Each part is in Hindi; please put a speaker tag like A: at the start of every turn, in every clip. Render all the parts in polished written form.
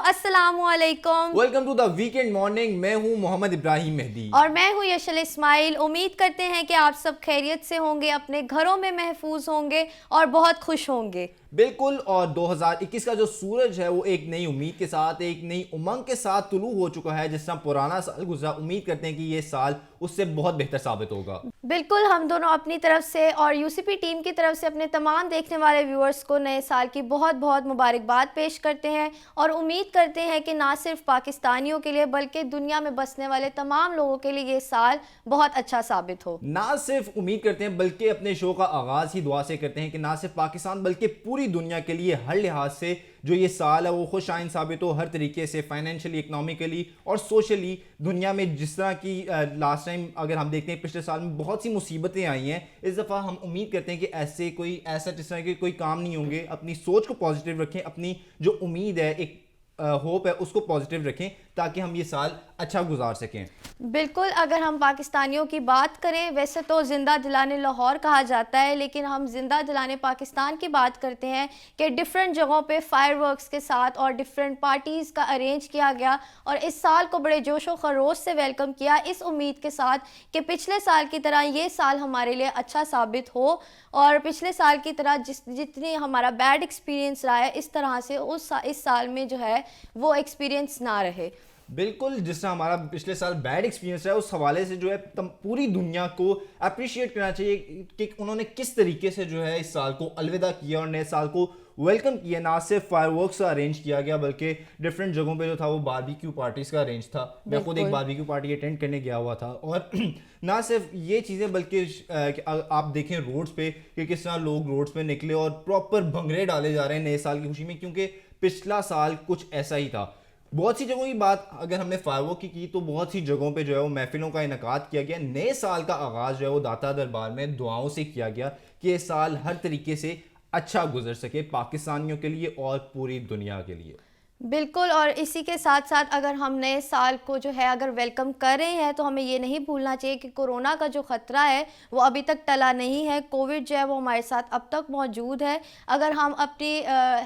A: अस्सलामुअलैकुम।
B: Welcome to the weekend morning. मैं हूं मोहम्मद इब्राहिम मेहदी
A: और मैं हूं यशल इस्माइल। उम्मीद करते हैं कि आप सब खैरियत से होंगे, अपने घरों में महफूज होंगे और बहुत खुश होंगे।
B: बिल्कुल। और 2021 का जो सूरज है वो एक नई उम्मीद के साथ, एक नई उमंग के साथ तुलू हो चुका है। जिस तरह पुराना साल गुजरा, उम्मीद करते हैं कि ये साल उससे बहुत बेहतर साबित होगा।
A: बिल्कुल, हम दोनों अपनी तरफ से और यूसीपी टीम की तरफ से अपने तमाम देखने वाले व्यूअर्स को नए साल की बहुत बहुत मुबारकबाद पेश करते हैं और उम्मीद करते हैं कि ना सिर्फ पाकिस्तानियों के लिए बल्कि दुनिया में बसने वाले तमाम लोगों के लिए ये साल बहुत अच्छा साबित हो।
B: ना सिर्फ उम्मीद करते हैं बल्कि अपने शो का आगाज ही दुआ से करते हैं कि ना सिर्फ पाकिस्तान बल्कि पूरी दुनिया के लिए हर लिहाज से जो ये साल है वो खुश आइन साबित हो, हर तरीके से फाइनेंशियली, इकोनॉमिकली और सोशली। दुनिया में जिस तरह की लास्ट टाइम अगर हम देखते हैं पिछले साल में बहुत सी मुसीबतें आई हैं, इस दफ़ा हम उम्मीद करते हैं कि ऐसा जिस तरह के कोई काम नहीं होंगे। अपनी सोच को पॉजिटिव रखें, अपनी जो उम्मीद है, एक होप है, उसको पॉजिटिव रखें ताकि हम ये साल अच्छा गुजार सकें।
A: बिल्कुल, अगर हम पाकिस्तानियों की बात करें, वैसे तो ज़िंदा दिलाने लाहौर कहा जाता है, लेकिन हम ज़िंदा दिलाने पाकिस्तान की बात करते हैं कि डिफरेंट जगहों पे फायरवर्क्स के साथ और डिफरेंट पार्टीज़ का अरेंज किया गया और इस साल को बड़े जोश व खरोश से वेलकम किया, इस उम्मीद के साथ कि पिछले साल की तरह ये साल हमारे लिए अच्छा साबित हो और पिछले साल की तरह जितनी हमारा बैड एक्सपीरियंस रहा है, इस तरह से इस साल में जो है वो एक्सपीरियंस ना रहे।
B: बिल्कुल, जिस तरह हमारा पिछले साल बैड एक्सपीरियंस है, उस हवाले से जो है पूरी दुनिया को अप्रिशिएट करना चाहिए कि उन्होंने किस तरीके से जो है इस साल को अलविदा किया और नए साल को वेलकम किया। ना सिर्फ फायरवर्क्स का अरेंज किया गया बल्कि डिफरेंट जगहों पे जो था वो बारबेक्यू पार्टीज का अरेंज था। मैं खुद एक बारबेक्यू पार्टी अटेंड करने गया हुआ था। और ना सिर्फ ये चीज़ें बल्कि आप देखें रोड्स पे कि किस तरह लोग रोड्स पे निकले और प्रॉपर भंगड़े डाले जा रहे हैं नए साल की खुशी में, क्योंकि पिछला साल कुछ ऐसा ही था। बहुत सी जगहों की बात अगर हमने फायरवर्क की तो बहुत सी जगहों पे जो है वो महफिलों का इनकाद किया गया। नए साल का आगाज़ जो है वो दाता दरबार में दुआओं से किया गया कि ये साल हर तरीके से अच्छा गुजर सके पाकिस्तानियों के लिए और पूरी दुनिया के लिए।
A: बिल्कुल, और इसी के साथ साथ अगर हम नए साल को जो है अगर वेलकम कर रहे हैं तो हमें ये नहीं भूलना चाहिए कि कोरोना का जो ख़तरा है वो अभी तक टला नहीं है। कोविड जो है वो हमारे साथ अब तक मौजूद है। अगर हम अपनी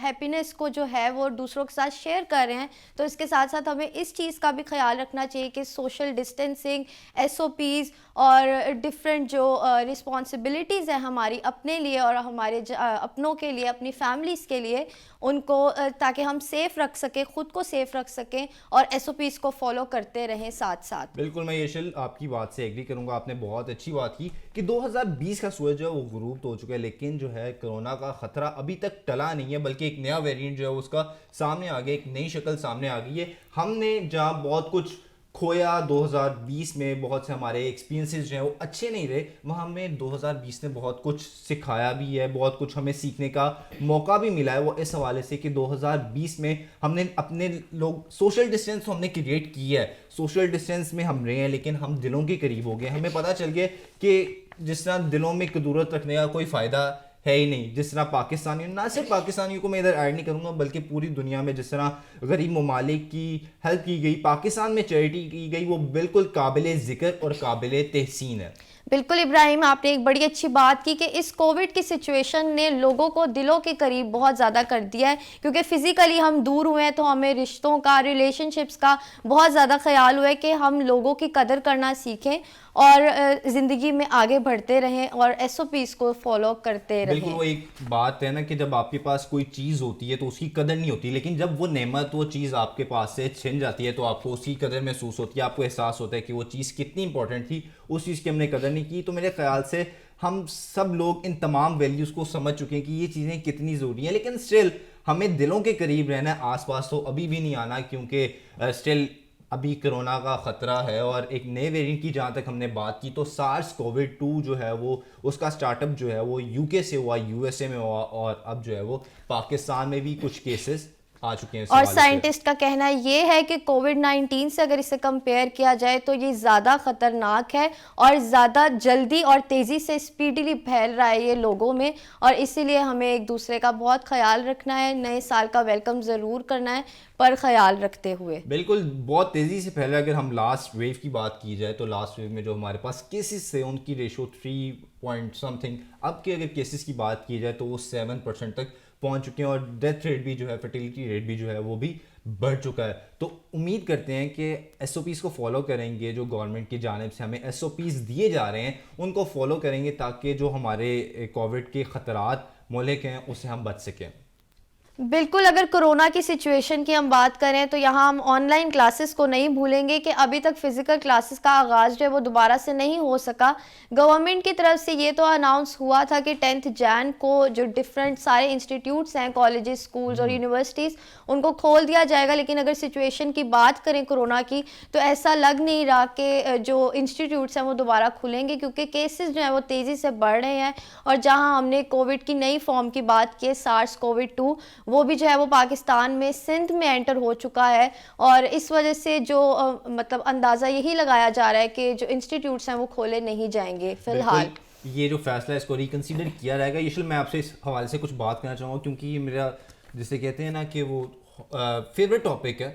A: हैप्पीनेस को जो है वो दूसरों के साथ शेयर कर रहे हैं तो इसके साथ साथ हमें इस चीज़ का भी ख्याल रखना चाहिए कि सोशल डिस्टेंसिंग, SOPs और डिफरेंट जो रिस्पॉन्सिबिलिटीज़ हैं हमारी अपने लिए और हमारे अपनों के लिए, अपनी फैमिलीज़ के लिए, उनको ताकि हम सेफ़ रख सकें, ख़ुद को सेफ़ रख सकें और SOPs को फॉलो करते रहें साथ साथ।
B: बिल्कुल, मैं यशल आपकी बात से एग्री करूंगा। आपने बहुत अच्छी बात की कि 2020 का सूरज जो है वो गुरूब तो हो चुका है, लेकिन जो है कोरोना का ख़तरा अभी तक टला नहीं है, बल्कि एक नया वेरिएंट जो है उसका सामने आ गया, एक नई शक्ल सामने आ गई है। हमने जहाँ बहुत कुछ खोया 2020 में, बहुत से हमारे एक्सपीरियंसेस जो हैं वो अच्छे नहीं रहे, वहाँ हमें 2020 ने बहुत कुछ सिखाया भी है, बहुत कुछ हमें सीखने का मौका भी मिला है। वो इस हवाले से कि 2020 में हमने अपने लोग सोशल डिस्टेंस तो हमने क्रिएट की है, सोशल डिस्टेंस में हम रहे हैं लेकिन हम दिलों के करीब हो गए। हमें पता चल गया कि जिस तरह दिलों में कदूरत रखने का कोई फ़ायदा है ही नहीं। जिस तरह पाकिस्तानियों, ना सिर्फ पाकिस्तानियों को मैं इधर ऐड नहीं करूंगा बल्कि पूरी दुनिया में जिस तरह गरीब ममालिक की हेल्प की गई, पाकिस्तान में चैरिटी की गई, वो बिल्कुल काबिल ज़िक्र और काबिल तहसीन है।
A: बिल्कुल इब्राहिम, आपने एक बड़ी अच्छी बात की कि इस कोविड की सिचुएशन ने लोगों को दिलों के करीब बहुत ज़्यादा कर दिया है, क्योंकि फ़िज़िकली हम दूर हुए हैं तो हमें रिश्तों का, रिलेशनशिप्स का बहुत ज़्यादा ख्याल हुआ है कि हम लोगों की कदर करना सीखें और ज़िंदगी में आगे बढ़ते रहें और SOPs को फॉलो करते रहें।
B: बिल्कुल, वो एक बात है ना कि जब आपके पास कोई चीज़ होती है तो उसकी कदर नहीं होती, लेकिन जब वो नेमत, वो चीज़ आपके पास से छिन जाती है तो आपको उसकी कदर महसूस होती है, आपको एहसास होता है कि वो चीज़ कितनी इंपॉर्टेंट थी, उस चीज़ की हमने कदर नहीं की। तो मेरे ख्याल से हम सब लोग इन तमाम वैल्यूज़ को समझ चुके हैं कि ये चीज़ें कितनी ज़रूरी हैं, लेकिन स्टिल हमें दिलों के करीब रहना है। आसपास तो अभी भी नहीं आना, क्योंकि स्टिल अभी कोरोना का ख़तरा है। और एक नए वेरिएंट की जहाँ तक हमने बात की तो SARS-CoV-2 जो है वो उसका स्टार्टअप जो है वो UK से हुआ, USA में हुआ और अब जो है वो पाकिस्तान में भी कुछ केसेस आ चुके हैं।
A: और साइंटिस्ट का कहना ये है कि कोविड-19 से अगर इसे कंपेयर किया जाए तो ये ज़्यादा ख़तरनाक है और ज़्यादा जल्दी और तेज़ी से स्पीडली फैल रहा है ये लोगों में, और इसीलिए हमें एक दूसरे का बहुत ख्याल रखना है। नए साल का वेलकम ज़रूर करना है पर ख्याल रखते हुए।
B: बिल्कुल, बहुत तेज़ी से फैल रहा है। अगर हम लास्ट वेव की बात की जाए तो लास्ट वेव में जो हमारे पास केसेस थे उनकी रेशो 3 पॉइंट समथिंग, अब के अगर केसेस की बात की जाए तो वो 7% तक पहुंच चुके हैं और डेथ रेट भी जो है, फर्टिलिटी रेट भी जो है वो भी बढ़ चुका है। तो उम्मीद करते हैं कि एसओपीज़ को फॉलो करेंगे, जो गवर्नमेंट की जानिब से हमें एसओपीज़ दिए जा रहे हैं उनको फॉलो करेंगे, ताकि जो हमारे कोविड के ख़तरात मुल्क हैं उससे हम बच सकें।
A: बिल्कुल, अगर कोरोना की सिचुएशन की हम बात करें तो यहाँ हम ऑनलाइन क्लासेस को नहीं भूलेंगे कि अभी तक फिज़िकल क्लासेस का आगाज़ जो है वो दोबारा से नहीं हो सका। गवर्नमेंट की तरफ से ये तो अनाउंस हुआ था कि 10th जैन को जो डिफरेंट सारे इंस्टीट्यूट्स हैं, कॉलेजेस, स्कूल्स और यूनिवर्सिटीज़, उनको खोल दिया जाएगा। लेकिन अगर सिचुएशन की बात करें कोरोना की, तो ऐसा लग नहीं रहा कि जो इंस्टीट्यूट्स हैं वो दोबारा खुलेंगे, क्योंकि केसेस जो हैं वो तेज़ी से बढ़ रहे हैं। और जहाँ हमने कोविड की नई फॉर्म की बात की, SARS-CoV-2, वो भी जो है वो पाकिस्तान में सिंध में एंटर हो चुका है। और इस वजह से जो मतलब अंदाज़ा यही लगाया जा रहा है कि जो इंस्टीट्यूट्स हैं वो खोले नहीं जाएंगे फ़िलहाल।
B: ये जो फैसला है इसको रिकंसीडर किया जाएगा। यशल, मैं आपसे इस हवाले से कुछ बात करना चाहूँगा, क्योंकि ये मेरा, जिसे कहते हैं ना कि वो फेवरेट टॉपिक है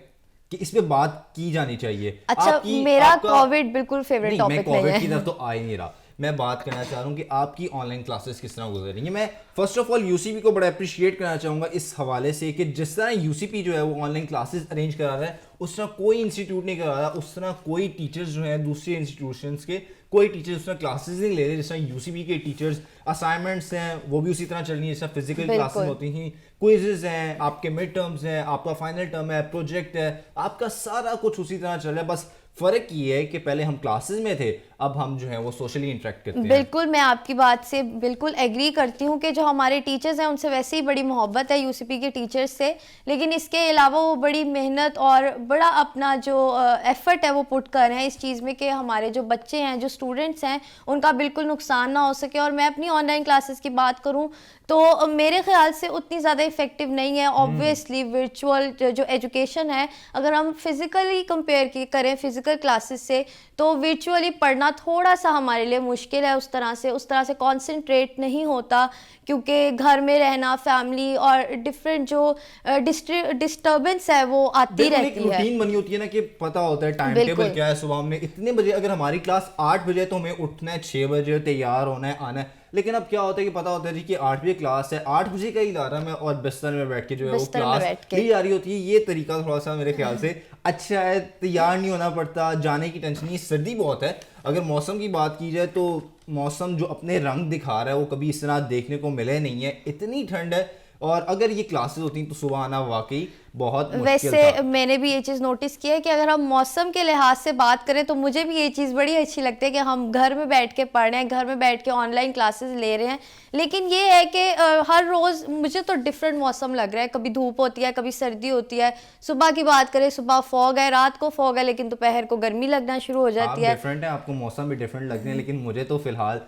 B: कि इस पे बात की जानी चाहिए।
A: अच्छा, मेरा कोविड बिल्कुल फेवरेट टॉपिक नहीं है।
B: कोविड की तरफ तो आ ही नहीं रहा। मैं बात करना चाह रहा हूँ कि आपकी ऑनलाइन क्लासेस किस तरह गुजर रही हैं। मैं फर्स्ट ऑफ ऑल यूसीपी को बड़ा अप्रिशिएट करना चाहूँगा इस हवाले से कि जिस तरह यूसीपी जो है वो ऑनलाइन क्लासेस अरेंज करा रहा है, उस तरह कोई इंस्टीट्यूट नहीं करा रहा, उस तरह कोई टीचर्स जो है दूसरे इंस्टीट्यूशंस के, कोई टीचर्स उस तरह क्लासेस नहीं ले रहे। जिस तरह यूसीपी के टीचर्स असाइनमेंट्स हैं वो भी उसी तरह चल रही है, जिस तरह फिजिकल क्लासेस होती हैं, क्विज़ेस हैं, आपके मिड टर्म्स हैं, आपका फाइनल टर्म है, प्रोजेक्ट है, आपका सारा कुछ उसी तरह चल रहा है। बस फ़र्क ये है कि पहले हम क्लासेस में थे, अब हम जो है वो सोशली इंटरेक्ट करते हैं।
A: बिल्कुल, मैं आपकी बात से बिल्कुल एग्री करती हूँ कि जो हमारे टीचर्स हैं उनसे वैसे ही बड़ी मोहब्बत है यूसीपी के टीचर्स से, लेकिन इसके अलावा वो बड़ी मेहनत और बड़ा अपना जो एफर्ट है वो पुट कर रहे हैं इस चीज़ में कि हमारे जो बच्चे हैं, जो स्टूडेंट्स हैं, उनका बिल्कुल नुकसान ना हो सके। और मैं अपनी ऑनलाइन क्लासेस की बात करूँ तो मेरे ख्याल से उतनी ज़्यादा इफेक्टिव नहीं है। ऑब्वियसली वर्चुअल जो एजुकेशन है, अगर हम फिज़िकली कंपेयर करें फिज़िकल क्लासेस से, तो वर्चुअली पढ़ना थोड़ा सा हमारे लिए मुश्किल है। उस तरह से कंसंट्रेट नहीं होता, क्योंकि घर में रहना, फैमिली और डिफरेंट जो डिस्टर्बेंस है वो आती रहती है।
B: रूटीन बनी होती है ना कि पता होता है टाइम टेबल क्या है, सुबह हमने इतने बजे, अगर हमारी क्लास 8 बजे तो हमें उठना है 6 बजे, तैयार होना है, आना है। लेकिन अब क्या होता है कि पता होता है जी कि 8 बजे क्लास है, 8 बजे का ही अलार्म है और बिस्तर में बैठ के जो है वो क्लास ली जा रही होती है। ये तरीका थोड़ा सा मेरे ख्याल से अच्छा है, तैयार नहीं होना पड़ता, जाने की टेंशन नहीं। सर्दी बहुत है, अगर मौसम की बात की जाए तो मौसम जो अपने रंग दिखा रहा है वो कभी इस तरह देखने को मिले नहीं है, इतनी ठंड है। और अगर ये क्लासेस होती तो सुबह आना वाकई बहुत मुश्किल था।
A: वैसे मैंने भी ये चीज़ नोटिस की है कि अगर हम मौसम के लिहाज से बात करें तो मुझे भी ये चीज़ बड़ी अच्छी लगती है कि हम घर में बैठ के पढ़ रहे हैं, घर में बैठ के ऑनलाइन क्लासेस ले रहे हैं। लेकिन ये है कि हर रोज़ मुझे तो डिफरेंट मौसम लग रहा है, कभी धूप होती है, कभी सर्दी होती है। सुबह की बात करें, सुबह फॉग है, रात को फॉग है, लेकिन दोपहर को गर्मी लगना शुरू हो जाती है।
B: डिफरेंट है, आपको मौसम भी डिफरेंट लगते हैं, लेकिन मुझे तो फिलहाल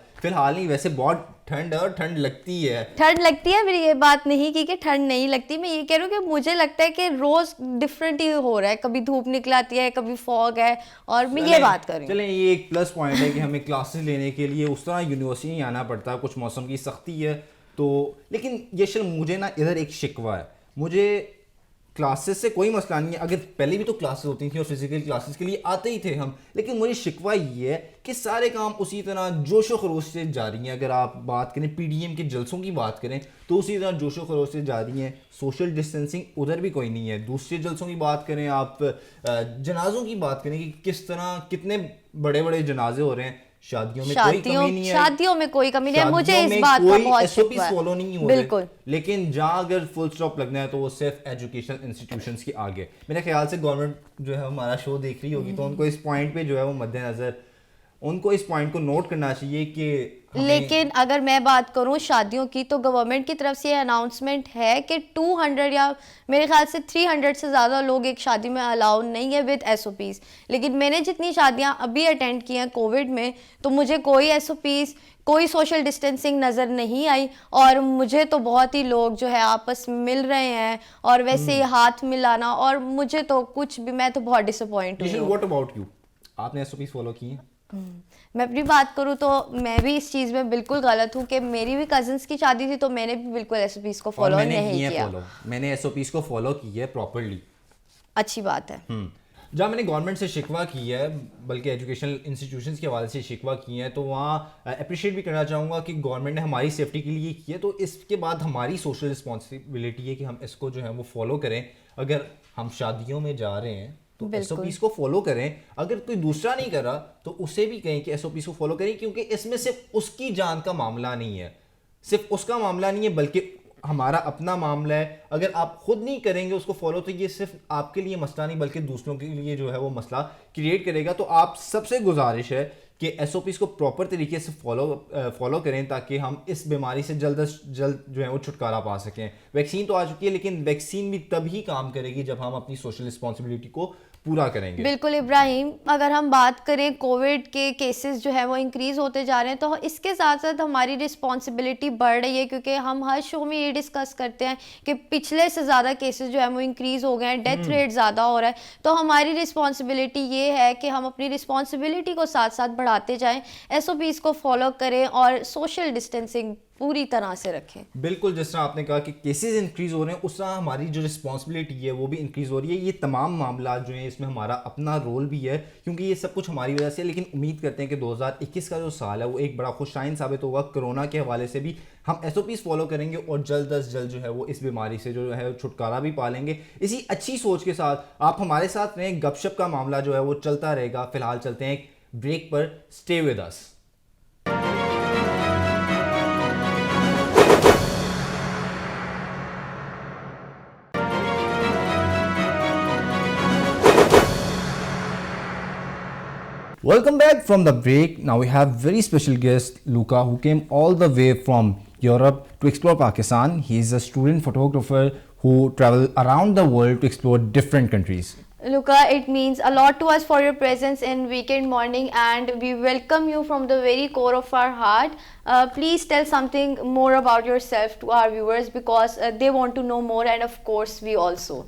B: नहीं, वैसे बहुत ठंड है और ठंड लगती है।
A: ठंड लगती है, मेरी ये बात नहीं की कि ठंड नहीं लगती, मैं ये कह रही हूँ कि मुझे लगता है कि रोज़ डिफरेंट ही हो रहा है, कभी धूप निकल आती है, कभी फॉग है, और मैं ये बात कर रही हूँ।
B: चलें, ये एक प्लस पॉइंट है कि हमें क्लासेस लेने के लिए उस तरह यूनिवर्सिटी नहीं आना पड़ता। कुछ मौसम की सख्ती है तो, लेकिन ये शल मुझे ना इधर एक शिकवा है, मुझे क्लासेस से कोई मसला नहीं है, अगर पहले भी तो क्लासेस होती थी और फिजिकल क्लासेस के लिए आते ही थे हम, लेकिन मुझे शिकवा ये है कि सारे काम उसी तरह जोशो खरोश से जारी हैं। अगर आप बात करें पीडीएम के जलसों की बात करें तो उसी तरह जोशो खरोश से जारी हैं। सोशल डिस्टेंसिंग उधर भी कोई नहीं है। दूसरे जलसों की बात करें, आप जनाजों की बात करें कि किस तरह कितने बड़े बड़े जनाजे हो रहे हैं, शादियों में कोई कमी नहीं है,
A: शादियों में कोई कमी नहीं है। मुझे इस बात का बहुत
B: शिकवा है, फॉलो नहीं हो रहे।
A: बिल्कुल।
B: लेकिन जहां अगर फुल स्टॉप लगना है तो वो सिर्फ एजुकेशनल इंस्टीट्यूशंस के आगे। मेरे ख्याल से गवर्नमेंट जो है हमारा शो देख रही होगी, तो उनको इस पॉइंट पे जो है वो मद्देनजर, उनको इस पॉइंट को नोट करना चाहिए कि
A: लेकिन अगर मैं बात करूं शादियों की, तो गवर्नमेंट की तरफ से ये अनाउंसमेंट है कि 200 या मेरे ख्याल से 300 से ज़्यादा लोग एक शादी में अलाउ नहीं है विद एसओपीज़। लेकिन मैंने जितनी शादियां अभी अटेंड की हैं कोविड में, तो मुझे कोई एसओपीज़, कोई सोशल डिस्टेंसिंग नज़र नहीं आई, और मुझे तो बहुत ही लोग जो है आपस में मिल रहे हैं और वैसे ही हाथ मिलाना, और मुझे तो कुछ भी, मैं तो बहुत डिसअपॉइंट हूँ।
B: व्हाट अबाउट यू, आपने एसओपीज़ फॉलो की हैं?
A: मैं अपनी बात करूँ तो मैं भी इस चीज़ में बिल्कुल गलत हूँ कि मेरी भी कजिन्स की शादी थी तो मैंने भी बिल्कुल एसओपीज़ को फॉलो नहीं किया।
B: मैंने एसओपीज़ को फॉलो की है प्रॉपर्ली।
A: अच्छी बात है।
B: जहाँ मैंने गवर्नमेंट से शिकवा की है, बल्कि एजुकेशनल इंस्टीट्यूशंस के हवाले से शिकवा की है, तो वहाँ अप्रिशिएट भी करना चाहूँगा कि गवर्नमेंट ने हमारी सेफ्टी के लिए की है, तो इसके बाद हमारी सोशल रिस्पॉन्सिबिलिटी है कि हम इसको जो है वो फॉलो करें। अगर हम शादियों में जा रहे हैं तो
A: बिल्कुल।
B: एसओपीस को फॉलो करें, अगर कोई दूसरा नहीं कर रहा तो उसे भी कहें कि एसओपीस को फॉलो करें, क्योंकि इसमें सिर्फ उसकी जान का मामला नहीं है, सिर्फ उसका मामला नहीं है, बल्कि हमारा अपना मामला है। अगर आप खुद नहीं करेंगे उसको फॉलो तो ये सिर्फ आपके लिए मसला नहीं बल्कि दूसरों के लिए जो है वो मसला क्रिएट करेगा। तो आप सबसे गुजारिश है कि एसओपीस को प्रॉपर तरीके से फॉलो करें ताकि हम इस बीमारी से जल्द से जल्द जो है वो छुटकारा पा सकें। वैक्सीन तो आ चुकी है, लेकिन वैक्सीन भी तभी काम करेगी जब हम अपनी सोशल रिस्पॉन्सिबिलिटी को पूरा करेंगे।
A: बिल्कुल इब्राहिम, अगर हम बात करें कोविड के केसेस जो है वो इंक्रीज़ होते जा रहे हैं, तो इसके साथ साथ हमारी रिस्पॉन्सिबिलिटी बढ़ रही है, क्योंकि हम हर शो में ये डिस्कस करते हैं कि पिछले से ज़्यादा केसेस जो है वो इंक्रीज़ हो गए हैं, डेथ रेट ज़्यादा हो रहा है। तो हमारी रिस्पॉन्सिबिलिटी ये है कि हम अपनी रिस्पॉन्सिबिलिटी को साथ साथ बढ़ाते जाएँ, एसओपीज़ को फॉलो करें और सोशल डिस्टेंसिंग पूरी तरह से रखें।
B: बिल्कुल, जिस तरह आपने कहा कि केसेस इंक्रीज हो रहे हैं, उस तरह हमारी जो रिस्पॉन्सिबिलिटी है वो भी इंक्रीज हो रही है। ये तमाम मामला जो है इसमें हमारा अपना रोल भी है, क्योंकि ये सब कुछ हमारी वजह से है। लेकिन उम्मीद करते हैं कि 2021 का जो साल है वो एक बड़ा खुशआइन साबित होगा। कोरोना के हवाले से भी हम एसओपीज फॉलो करेंगे और जल्द अज जल्द जो है वो इस बीमारी से जो है छुटकारा भी पा लेंगे। इसी अच्छी सोच के साथ आप हमारे साथ रहें, गपशप का मामला जो है वो चलता रहेगा। फिलहाल चलते हैं एक ब्रेक पर, stay with us. Welcome back from the break. Now we have very special guest Luca, who came all the way from Europe to explore Pakistan. He is a student photographer who travel around the world to explore different countries.
A: Luca, it means a lot to us for your presence in Weekend Morning, and we welcome you from the very core of our heart. Please tell something more about yourself to our viewers, because they want to know more, and of course we also.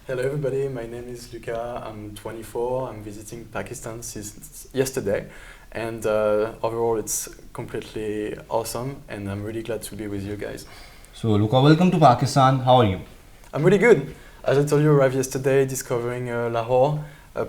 C: Hello everybody, my name is Luca, I'm 24, I'm visiting Pakistan since yesterday, and overall it's completely awesome and I'm really glad to be with you guys.
B: So Luca, welcome to Pakistan. How are you?
C: I'm really good. As I told you, I arrived yesterday discovering Lahore,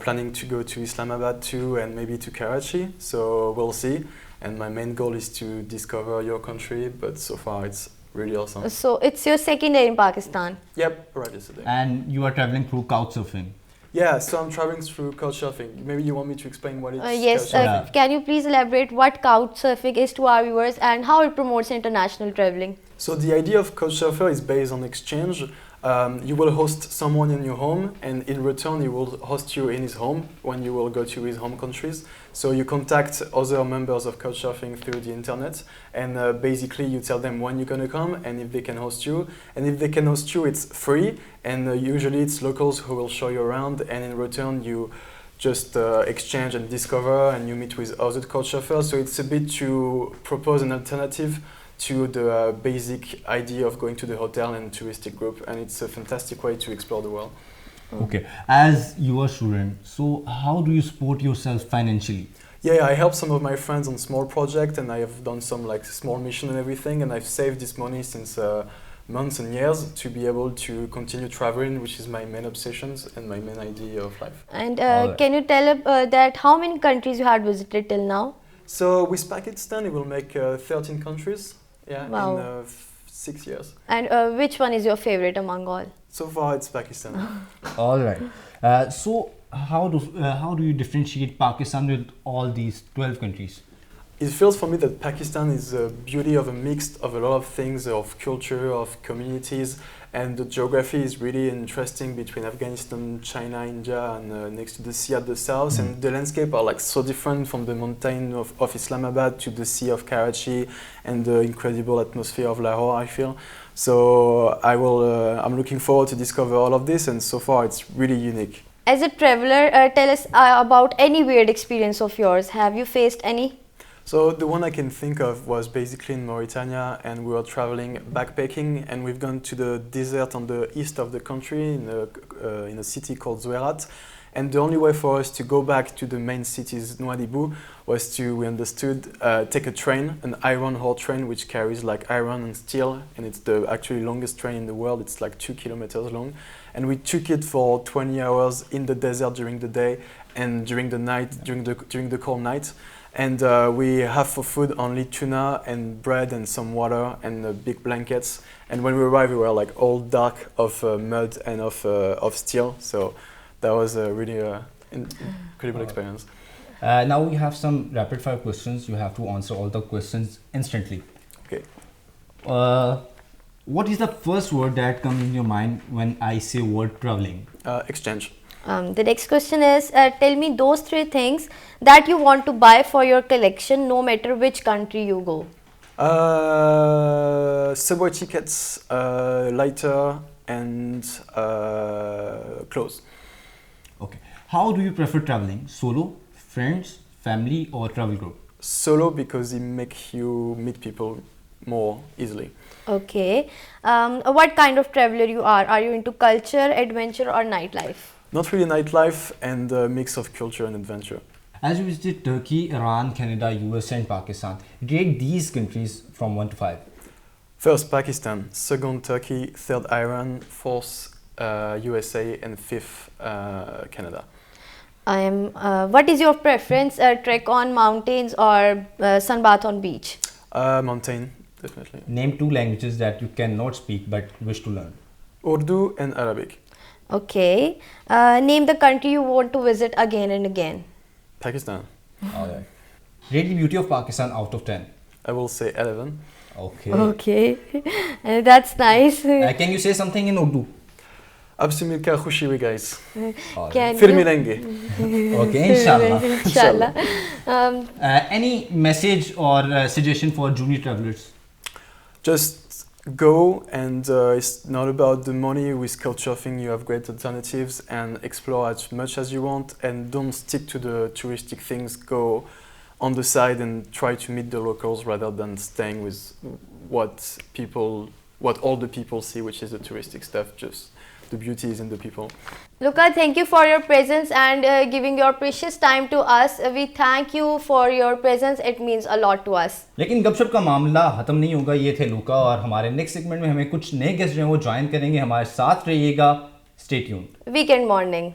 C: planning to go to Islamabad too and maybe to Karachi, so we'll see. And my main goal is to discover your country, but so far it's really awesome.
A: So it's your second day in Pakistan.
C: Yep, arrived yesterday.
B: And you are traveling through couchsurfing.
C: Yeah, so I'm traveling through couchsurfing. Maybe you want me to explain what it's
A: Yes,
C: couchsurfing?
A: can you please elaborate what couchsurfing is to our viewers and how it promotes international traveling?
C: So the idea of Couchsurfer is based on exchange. You will host someone in your home, and in return he will host you in his home when you will go to his home countries. So you contact other members of Couchsurfing through the internet, and basically you tell them when you're going to come and if they can host you. And if they can host you, it's free, and usually it's locals who will show you around, and in return you just exchange and discover, and you meet with other Couchsurfers. So it's a bit to propose an alternative to the basic idea of going to the hotel and touristic group, and it's a fantastic way to explore the world.
B: Okay, as you are a student, so how do you support yourself financially?
C: Yeah, I help some of my friends on small projects, and I have done some like small mission and everything, and I've saved this money since months and years to be able to continue traveling, which is my main obsessions and my main idea of life.
A: And
B: Alright.
A: can you tell that how many countries you had visited till now?
C: So with Pakistan, it will make 13 countries. Yeah,
A: Wow.
C: in 6 years.
A: And which one is your favorite among all?
C: So far, it's Pakistan.
B: All right. So how do you differentiate Pakistan with all these 12 countries?
C: It feels for me that Pakistan is a beauty of a mix of a lot of things, of culture, of communities, and the geography is really interesting between Afghanistan, China, India, and next to the sea at the south. And the landscape are like so different, from the mountain of Islamabad to the sea of Karachi and the incredible atmosphere of Lahore, I feel. So I'm looking forward to discover all of this, and so far it's really unique.
A: As a traveler, tell us about any weird experience of yours. Have you faced any?
C: So the one I can think of was basically in Mauritania, and we were traveling backpacking, and we've gone to the desert on the east of the country in a city called Zouerat. And the only way for us to go back to the main cities, Nouadhibou, was to, we understood, take a train, an iron ore train, which carries like iron and steel, and it's the actually longest train in the world. It's like 2 kilometers long. And we took it for 20 hours in the desert during the day and during the night, during the cold night. And we have for food only tuna and bread and some water and big blankets. And when we arrived, we were like all dark of mud and of steel. So that was a really incredible experience.
B: Now we have some rapid fire questions. You have to answer all the questions instantly.
C: Okay.
B: What is the first word that comes in your mind when I say word traveling?
C: Exchange.
A: The next question is, tell me those 3 things that you want to buy for your collection no matter which country you go.
C: Subway tickets, lighter, and clothes.
B: Okay. How do you prefer traveling? Solo, friends, family, or travel group?
C: Solo, because it makes you meet people more easily.
A: Okay. What kind of traveler you are? Are you into culture, adventure, or nightlife?
C: Not really nightlife, and a mix of culture and adventure.
B: As you visited Turkey, Iran, Canada, US, and Pakistan, rate these countries from 1 to 5.
C: First, Pakistan. Second, Turkey. Third, Iran. Fourth, USA. And fifth, Canada.
A: What is your preference? Trek on mountains or sunbath on beach?
C: Mountain, definitely.
B: Name 2 languages that you cannot speak but wish to learn.
C: Urdu and Arabic.
A: Okay. Name the country you want to visit again and again.
C: Pakistan.
B: Alright. Rate the beauty of Pakistan out of 10.
C: I will say 11.
B: Okay.
A: Okay. That's nice.
B: Can you say something in Urdu?
C: आपसे मिलकर खुशी हुई guys.
A: Can
C: फिर
A: you-
C: मिलेंगे.
B: Okay, inshallah.
A: Inshallah.
B: Any message or suggestion for junior travelers?
C: Just go, and it's not about the money. With Couchsurfing you have great alternatives, and explore as much as you want, and don't stick to the touristic things. Go on the side and try to meet the locals rather than staying with what all the people see, which is the touristic stuff. Just the beauty is in the people.
A: Luca, thank you for your presence and giving your precious time to us. We thank you for your presence. It means a lot to us.
B: लेकिन गपशप का मामला ख़त्म नहीं होगा. ये थे लूका, और हमारे नेक्स्ट सेगमेंट में हमें कुछ नए गेस्ट जो हैं वो ज्वाइन करेंगे. हमारे साथ रहिएगा. Stay tuned.
A: Weekend morning.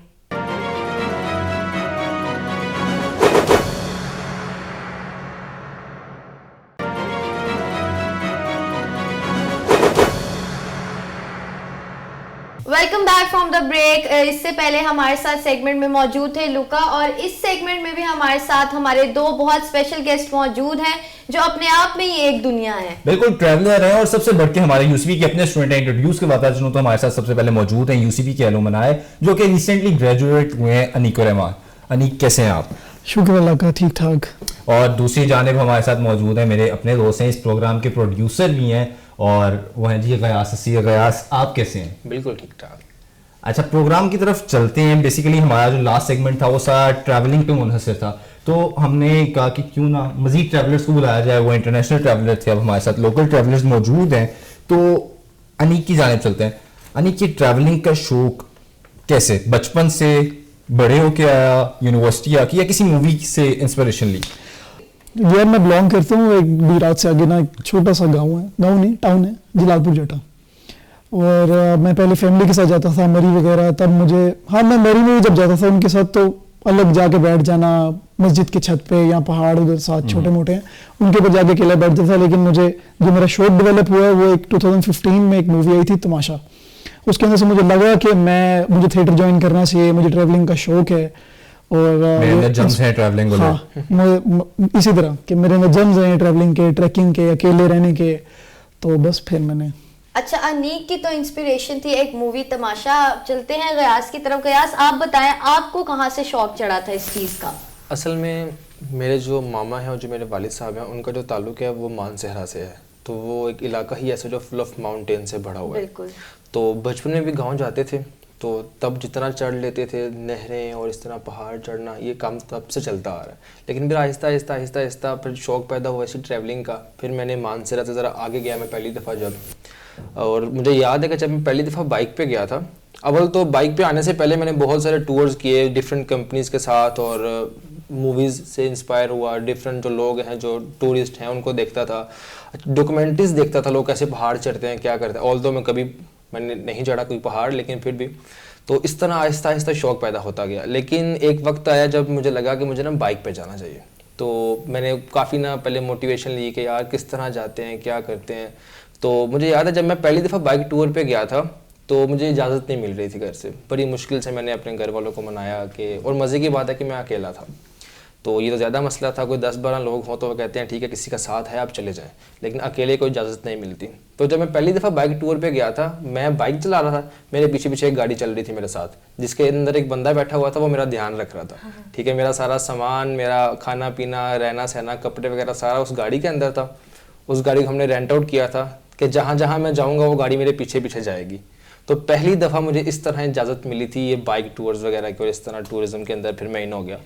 A: Welcome back from the break. इससे पहले हमारे साथ सेगमेंट में मौजूद थे लुका, और इस सेगमेंट में भी हमारे साथ हमारे 2 बहुत स्पेशल गेस्ट मौजूद हैं जो अपने आप में ही एक दुनिया है.
B: बिल्कुल ट्रैवलर हैं, और सबसे बढ़ के हमारे यूसीपी के अपने स्टूडेंट हैं. इंट्रोड्यूस करवाता चलूं तो हमारे साथ सबसे पहले मौजूद हैं यूसीपी के एलुमनाई जो कि रिसेंटली ग्रेजुएट हुए हैं. अनीक रहमान. अनीक, कैसे हैं आप?
D: शुक्र अल्लाह का, ठीक ठाक.
B: और दूसरी जानिब हमारे साथ मौजूद हैं मेरे अपने दोस्त हैं, इस प्रोग्राम के प्रोड्यूसर भी हैं, और वो हैं जी गयास हसी. गयास, आप कैसे हैं?
E: बिल्कुल ठीक ठाक.
B: अच्छा, प्रोग्राम की तरफ चलते हैं. बेसिकली हमारा जो लास्ट सेगमेंट था वो सारा ट्रैवलिंग पे मुनहसर था, तो हमने कहा कि क्यों ना मजीद ट्रैवलर्स को बुलाया जाए. वो इंटरनेशनल ट्रैवलर थे, अब हमारे साथ लोकल ट्रैवलर्स मौजूद हैं. तो अनीक की जानिब चलते हैं. अनीक, ये ट्रैवलिंग का शौक कैसे, बचपन से बड़े होके आया, यूनिवर्सिटी आके, या किसी मूवी से इंस्पिरेशन ली?
D: यार मैं बिलोंग करता हूँ एक बीरात से आगे ना, एक छोटा सा गांव है, गांव नहीं टाउन है, जलालपुर जटा. और मैं पहले फैमिली के साथ जाता था मरी वगैरह. तब मुझे, हाँ, मैं मरी में भी जब जाता था उनके साथ तो अलग जाके बैठ जाना मस्जिद के छत पे, या पहाड़ उधर साथ छोटे मोटे हैं उनके ऊपर जाके अकेला बैठ जाता था. लेकिन मुझे जो मेरा शौक डेवलप हुआ है वो एक 2015 में एक मूवी आई थी तमाशा. उसके अंदर से मुझे लगा कि मुझे थिएटर ज्वाइन करना चाहिए, मुझे ट्रैवलिंग का शौक है. और
B: मेरे अंदर जम्स हैं ट्रैवलिंग वाले.
D: हाँ, इसी तरह कि मेरे अंदर जम्स हैं ट्रैवलिंग के, ट्रैकिंग के, अकेले रहने के. तो बस फिर मैंने.
A: अच्छा, अनीक की तो इंस्पिरेशन थी एक मूवी तमाशा. चलते हैं गयास की तरफ. गयास, आप बताएं आपको कहाँ से शौक चढ़ा था इस चीज़ का?
E: असल में मेरे जो मामा हैं और जो मेरे वालिद साहब हैं उनका जो ताल्लुक़ है वो मानसहरा से है. तो वो एक इलाका ही ऐसा जो फुल ऑफ माउंटेन से भरा हुआ है.
A: बिल्कुल.
E: तो बचपन में भी गांव जाते थे, तो तब जितना चढ़ लेते थे नहरें और इस तरह पहाड़ चढ़ना, ये काम तब से चलता आ रहा है। लेकिन फिर आहिस्ता आहिस्ता आहिस्ता आहिस्ता फिर शौक़ पैदा हुआ इसी ट्रैवलिंग का। फिर मैंने मानसरा से ज़रा आगे गया मैं पहली दफ़ा जब, और मुझे याद है कि जब मैं पहली दफ़ा बाइक पे गया था, अव्वल तो बाइक पे आने से पहले मैंने बहुत सारे टूर्स किए डिफरेंट कंपनीज़ के साथ, और मूवीज़ से इंस्पायर हुआ, डिफरेंट जो लोग हैं जो टूरिस्ट हैं उनको देखता था, डॉक्यूमेंट्रीज देखता था लोग कैसे पहाड़ चढ़ते हैं क्या करते हैं। ऑल्दो मैंने नहीं चढ़ा कोई पहाड़, लेकिन फिर भी तो इस तरह आहिस्ता आहिस्ता शौक़ पैदा होता गया। लेकिन एक वक्त आया जब मुझे लगा कि मुझे ना बाइक पे जाना चाहिए। तो मैंने काफ़ी ना पहले मोटिवेशन ली कि यार किस तरह जाते हैं क्या करते हैं। तो मुझे याद है जब मैं पहली दफ़ा बाइक टूर पे गया था तो मुझे इजाज़त नहीं मिल रही थी घर से, बड़ी मुश्किल से मैंने अपने घर वालों को मनाया कि, और मज़े की बात है कि मैं अकेला था, तो ये तो ज़्यादा मसला था। कोई 10-12 लोग हों तो वो कहते हैं ठीक है किसी का साथ है आप चले जाएं, लेकिन अकेले कोई इजाज़त नहीं मिलती। तो जब मैं पहली दफ़ा बाइक टूर पे गया था, मैं बाइक चला रहा था, मेरे पीछे पीछे एक गाड़ी चल रही थी मेरे साथ, जिसके अंदर एक बंदा बैठा हुआ था, वो मेरा ध्यान रख रहा था। ठीक है, मेरा सारा सामान, मेरा खाना पीना, रहना सहना, कपड़े वगैरह सारा उस गाड़ी के अंदर था। उस गाड़ी को हमने रेंट आउट किया था कि जहाँ जहाँ मैं जाऊँगा वो गाड़ी मेरे पीछे पीछे जाएगी। तो पहली दफ़ा मुझे इस तरह इजाज़त मिली थी ये बाइक टूर्स वगैरह की, और इस तरह टूरिज़्म के अंदर फिर मैं इन हो गया,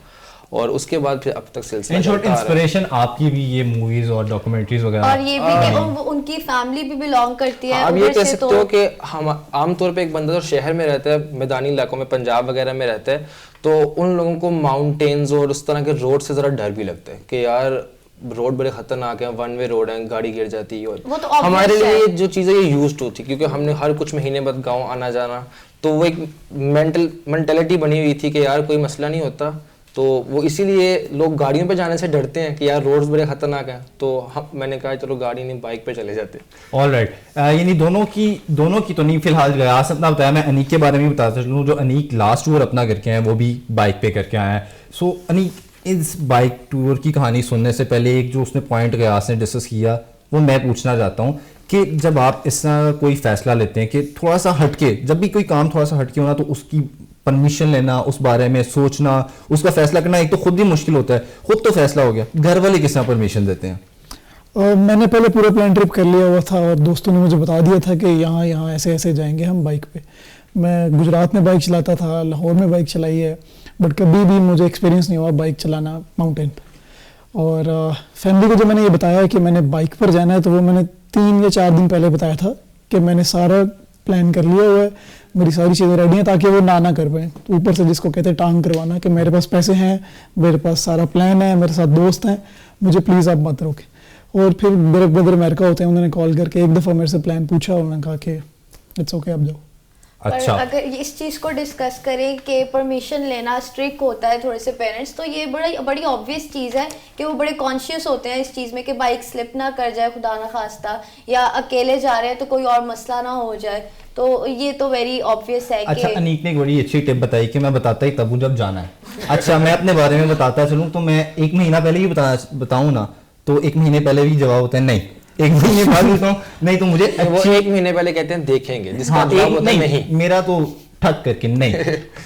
E: और उसके बाद फिर अब तक सिलसिला
B: इन शॉर्ट
E: चलता आ रहा है।
B: इंस्पिरेशन आपकी भी ये मूवीज और डॉक्यूमेंट्रीज वगैरह,
A: और ये भी कि उनकी फैमिली भी बिलोंग करती है
E: आप ये
A: उधर
E: कह
A: से,
E: सकते हो कि हम आमतौर पे एक बंदा जो शहर में रहता है, मैदानी इलाकों में, पंजाब वगैरह में रहता है, तो उन लोगों को माउंटेन्स और उस तरह के रोड से ज़रा डर भी लगता है कि यार रोड बड़े खतरनाक हैं, वन वे रोड हैं, गाड़ी गिर जाती है।
A: वो तो
E: हमारे
A: obvious
E: लिए
A: है।
E: जो चीज़ें ये यूज टू थी, क्योंकि हमने हर कुछ महीने बाद गाँव आना जाना, तो वो एक मेंटेलिटी बनी हुई थी कि यार कोई मसला नहीं होता। तो वो इसीलिए लोग गाड़ियों पे जाने से डरते हैं कि यार रोड्स बड़े खतरनाक हैं। तो मैंने कहा चलो गाड़ी नहीं बाइक पे चले जाते।
B: ऑलराइट, यानी दोनों की तो नहीं फिलहाल गयास अपना बताया, मैं अनीक के बारे में भी बताता चलूँ। जो अनीक लास्ट टूर अपना करके आए वो भी बाइक पे करके आए हैं। सो अनीक, इस बाइक टूर की कहानी सुनने से पहले एक जो उसने पॉइंट गयास ने डिस्कस किया वो मैं पूछना चाहता हूँ कि जब आप इस तरह कोई फैसला लेते हैं कि थोड़ा सा हटके, जब भी कोई काम थोड़ा सा हटके होना, तो उसकी परमिशन लेना, उस बारे में सोचना, उसका फैसला करना, एक तो खुद ही मुश्किल होता है, खुद तो फैसला हो गया, घर वाले किस तरह परमिशन देते हैं?
D: मैंने पहले पूरा प्लान ट्रिप कर लिया हुआ था और दोस्तों ने मुझे बता दिया था कि यहाँ यहाँ ऐसे ऐसे जाएंगे हम बाइक पे। मैं गुजरात में बाइक चलाता था, लाहौर में बाइक चलाई है, बट कभी भी मुझे एक्सपीरियंस नहीं हुआ बाइक चलाना माउंटेन पे। और फैमिली को जब मैंने ये बताया कि मैंने बाइक पर जाना है, तो वो मैंने 3 या 4 दिन पहले बताया था कि मैंने सारा प्लान कर लिया हुआ है, मेरी सारी चीज़ें रेडी हैं, ताकि वो ना कर पाए। तो ऊपर से जिसको कहते हैं टांग करवाना, कि मेरे पास पैसे हैं, मेरे पास सारा प्लान है, मेरे साथ दोस्त हैं, मुझे प्लीज़ आप मत रोकें। और फिर मेरे ब्रदर अमेरिका होते हैं, उन्होंने कॉल करके एक दफ़ा मेरे से प्लान पूछा और उन्होंने कहा कि इट्स ओके, आप जाओ।
B: अच्छा,
A: पर अगर इस चीज़ को डिस्कस करें कि परमिशन लेना स्ट्रिक्ट होता है थोड़े से पेरेंट्स, तो ये बड़ी ऑब्वियस चीज़ है कि वो बड़े कॉन्शियस होते हैं इस चीज़ में कि बाइक स्लिप ना कर जाए खुदा ना खास्ता, या अकेले जा रहे हैं तो कोई और मसला ना हो जाए। तो ये तो वेरी ऑब्वियस है।
B: अच्छा,
A: कि
B: अनीक ने एक बड़ी अच्छी टिप बताई कि मैं बताता ही तब हूँ जब जाना है। अच्छा, मैं अपने बारे में बताता चलूँ तो मैं 1 महीना पहले ही बताऊँ ना, तो 1 महीने पहले भी जवाब होता है नहीं, 1 महीने बाद होता हूँ नहीं, तो मुझे
E: वो 1 महीने पहले कहते हैं देखेंगे, जिसका
B: हाँ,
E: जवाब होता है नहीं।
B: मेरा तो ठक करके नहीं।